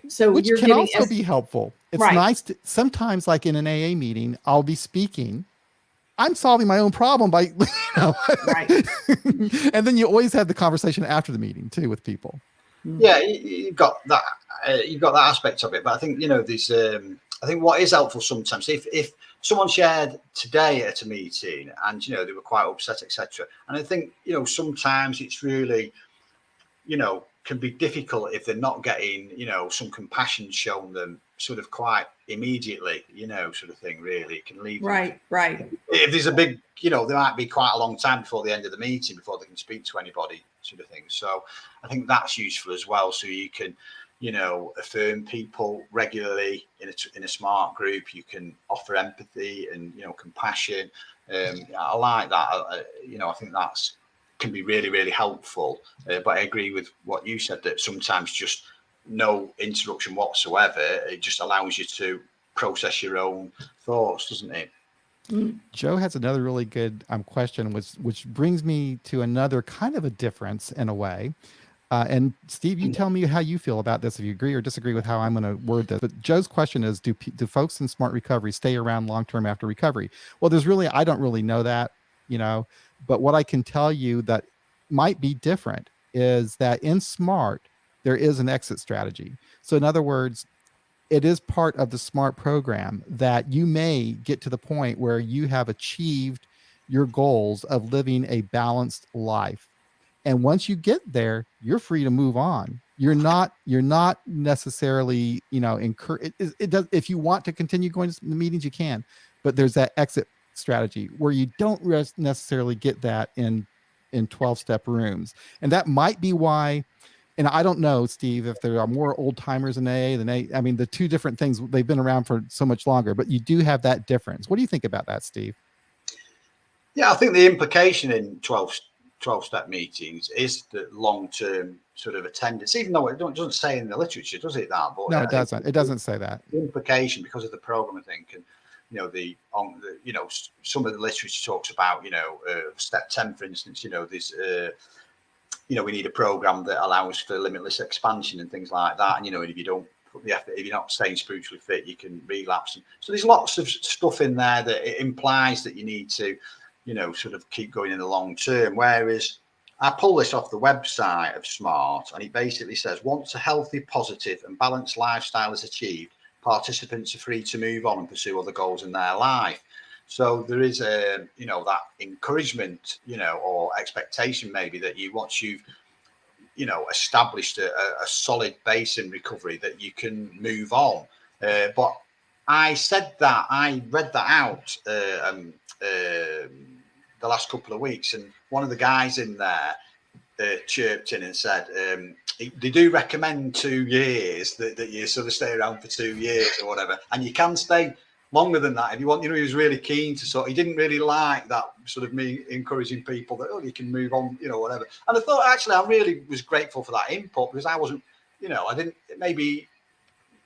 [SPEAKER 2] So
[SPEAKER 1] which
[SPEAKER 2] you're
[SPEAKER 1] can
[SPEAKER 2] giving
[SPEAKER 1] also be helpful. It's nice to sometimes, like in an AA meeting, I'll be speaking. I'm solving my own problem by, and then you always have the conversation after the meeting too with people.
[SPEAKER 3] Yeah, you've got that. You've got that aspect of it, but I think there's. I think what is helpful sometimes, if someone shared today at a meeting and they were quite upset, etc. And I think sometimes it's really, can be difficult if they're not getting some compassion shown them sort of quite immediately, sort of thing. Really, it can leave
[SPEAKER 2] right.
[SPEAKER 3] If there's a big, there might be quite a long time before the end of the meeting before they can speak to anybody, sort of thing. So I think that's useful as well. So you can, affirm people regularly in a smart group. You can offer empathy and compassion. I like that. I think that's can be really, really helpful. But I agree with what you said, that sometimes just no interruption whatsoever, it just allows you to process your own thoughts, doesn't it?
[SPEAKER 1] Joe has another really good question, which brings me to another kind of a difference in a way. And Steve, you tell me how you feel about this, if you agree or disagree with how I'm going to word this. But Joe's question is, do folks in smart recovery stay around long-term after recovery? Well, I don't really know that, but what I can tell you that might be different is that in smart, there is an exit strategy. So in other words, it is part of the SMART program that you may get to the point where you have achieved your goals of living a balanced life. And once you get there, you're free to move on. You're not necessarily, it does, if you want to continue going to the meetings, you can, but there's that exit strategy where you don't necessarily get that in 12-step rooms. And that might be why, and I don't know, Steve, if there are more old timers in AA than I mean, the two different things, they've been around for so much longer, but you do have that difference. What do you think about that, Steve?
[SPEAKER 3] Yeah, I think the implication in 12-step meetings is the long-term sort of attendance, even though it doesn't say in the literature, does it, that? But
[SPEAKER 1] no, it doesn't. It doesn't say that.
[SPEAKER 3] The implication, because of the program, I think, and some of the literature talks about, step 10, for instance, there's we need a program that allows for limitless expansion and things like that. And, if you don't put the effort, if you're not staying spiritually fit, you can relapse. So there's lots of stuff in there that it implies that you need to, sort of keep going in the long term. Whereas I pull this off the website of SMART, and it basically says, once a healthy, positive and balanced lifestyle is achieved, participants are free to move on and pursue other goals in their life. So there is that encouragement, or expectation maybe that once you've, established a solid base in recovery, that you can move on. But I read that out the last couple of weeks, and one of the guys in there chirped in and said, they do recommend 2 years, that you sort of stay around for 2 years or whatever, and you can stay longer than that if you want. He was really keen to he didn't really like that sort of me encouraging people that, you can move on, whatever. And I thought, actually, I really was grateful for that input, because I wasn't, I didn't, maybe,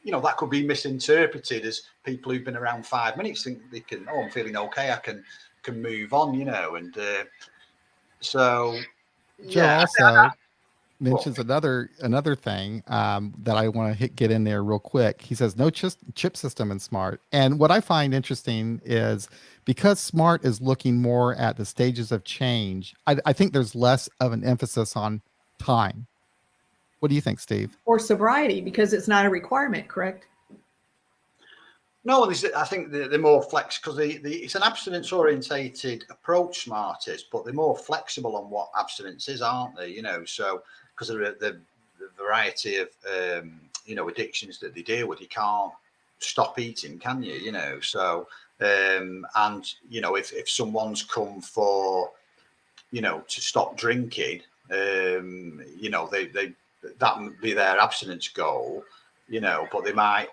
[SPEAKER 3] that could be misinterpreted as people who've been around 5 minutes think they can, I'm feeling okay, I can move on, and so
[SPEAKER 1] Joe
[SPEAKER 3] yeah.
[SPEAKER 1] also mentions another thing that I want to get in there real quick. He says no chip system in SMART. And what I find interesting is, because SMART is looking more at the stages of change, I think there's less of an emphasis on time. What do you think, Steve?
[SPEAKER 2] Or sobriety, because it's not a requirement, correct?
[SPEAKER 3] No, I think they're more flex, because it's an abstinence-orientated approach, SMART is, but they're more flexible on what abstinence is, aren't they? So because of the variety of addictions that they deal with, you can't stop eating, can you? So and if someone's come for to stop drinking, they that would be their abstinence goal. But they might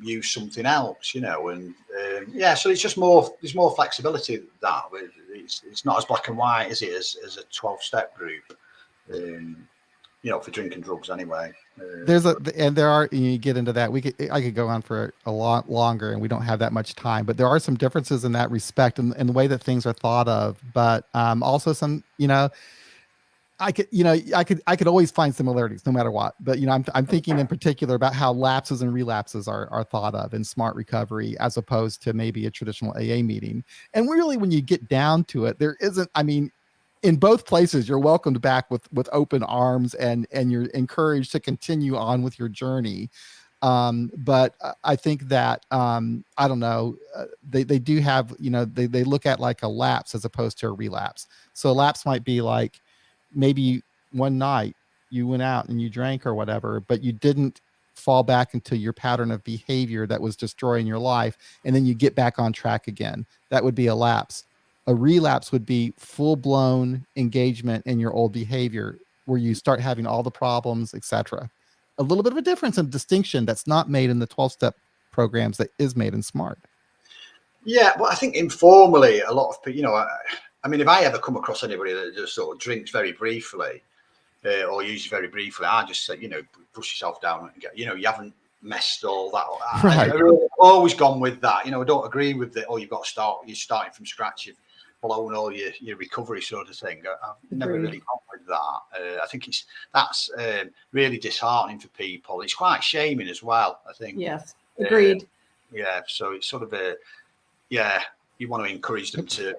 [SPEAKER 3] use something else, and so it's just there's more flexibility with that. It's not as black and white, is it, as a 12-step group, for drinking drugs anyway.
[SPEAKER 1] You get into that. I could go on for a lot longer, and we don't have that much time, but there are some differences in that respect and the way that things are thought of, but also some, I could always find similarities no matter what, but I'm thinking in particular about how lapses and relapses are thought of in SMART recovery as opposed to maybe a traditional AA meeting. And really, when you get down to it, there isn't, in both places, you're welcomed back with open arms, and you're encouraged to continue on with your journey. But I think that I don't know, they do have, they look at like a lapse as opposed to a relapse. So a lapse might be like, maybe one night you went out and you drank or whatever, but you didn't fall back into your pattern of behavior that was destroying your life, and then you get back on track again. That would be a lapse. A relapse would be full-blown engagement in your old behavior, where you start having all the problems, etc. A little bit of a difference and distinction that's not made in the 12-step programs that is made in SMART.
[SPEAKER 3] Yeah, well, I think informally, a lot of people, if I ever come across anybody that just sort of drinks very briefly, or uses very briefly, I just say, brush yourself down and get, you haven't messed all that.
[SPEAKER 1] Right.
[SPEAKER 3] I've always gone with that. I don't agree with it. You've got to start. You're starting from scratch. You've blown all your recovery sort of thing. I've never really gone with that. I think that's really disheartening for people. It's quite shaming as well, I think.
[SPEAKER 2] Yes, agreed.
[SPEAKER 3] So it's sort of you want to encourage them to,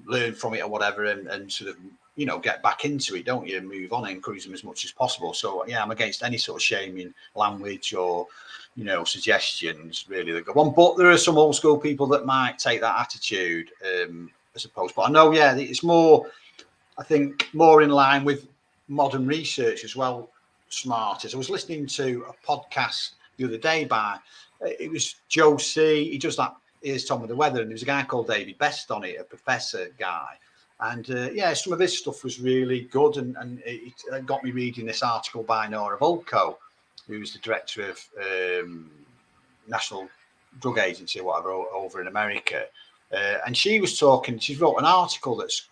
[SPEAKER 3] learn from it or whatever, and sort of get back into it, don't you, and move on and encourage them as much as possible. So yeah, I'm against any sort of shaming language or suggestions really that go on. But there are some old school people that might take that attitude, I suppose. But I know, yeah, it's more, I think, more in line with modern research as well. Smart as I was listening to a podcast the other day by it was Joe C. He does that. Here's Tom with the weather, and there was a guy called David Best on it, a professor guy. And yeah, some of his stuff was really good, and it got me reading this article by Nora Volko, who's the director of National Drug Agency or whatever over in America. And she was talking, she wrote an article that's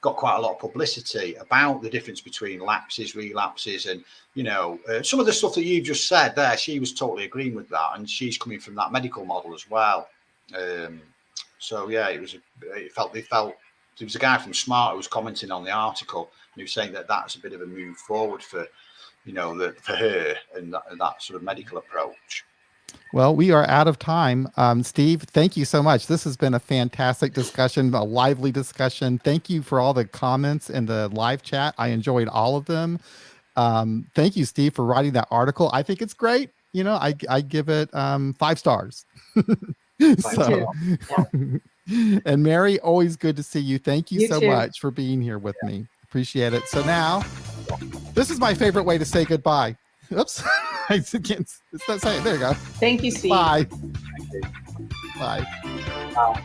[SPEAKER 3] got quite a lot of publicity about the difference between lapses, relapses, and some of the stuff that you've just said there. She was totally agreeing with that, and she's coming from that medical model as well. So yeah, they felt there was a guy from Smart who was commenting on the article, and he was saying that that's a bit of a move forward for for her and that sort of medical approach.
[SPEAKER 1] Well, we are out of time. Steve, thank you so much. This has been a fantastic discussion, a lively discussion. Thank you for all the comments in the live chat. I enjoyed all of them. Thank you, Steve, for writing that article. I think it's great. I give it 5 stars. So, and Mary, always good to see you. Thank you so much for being here with me. Appreciate it. So now, this is my favorite way to say goodbye. Oops. I can't. It's not saying. There you go.
[SPEAKER 2] Thank you, Steve.
[SPEAKER 1] Bye.
[SPEAKER 3] Thank you.
[SPEAKER 1] Bye.
[SPEAKER 3] Bye.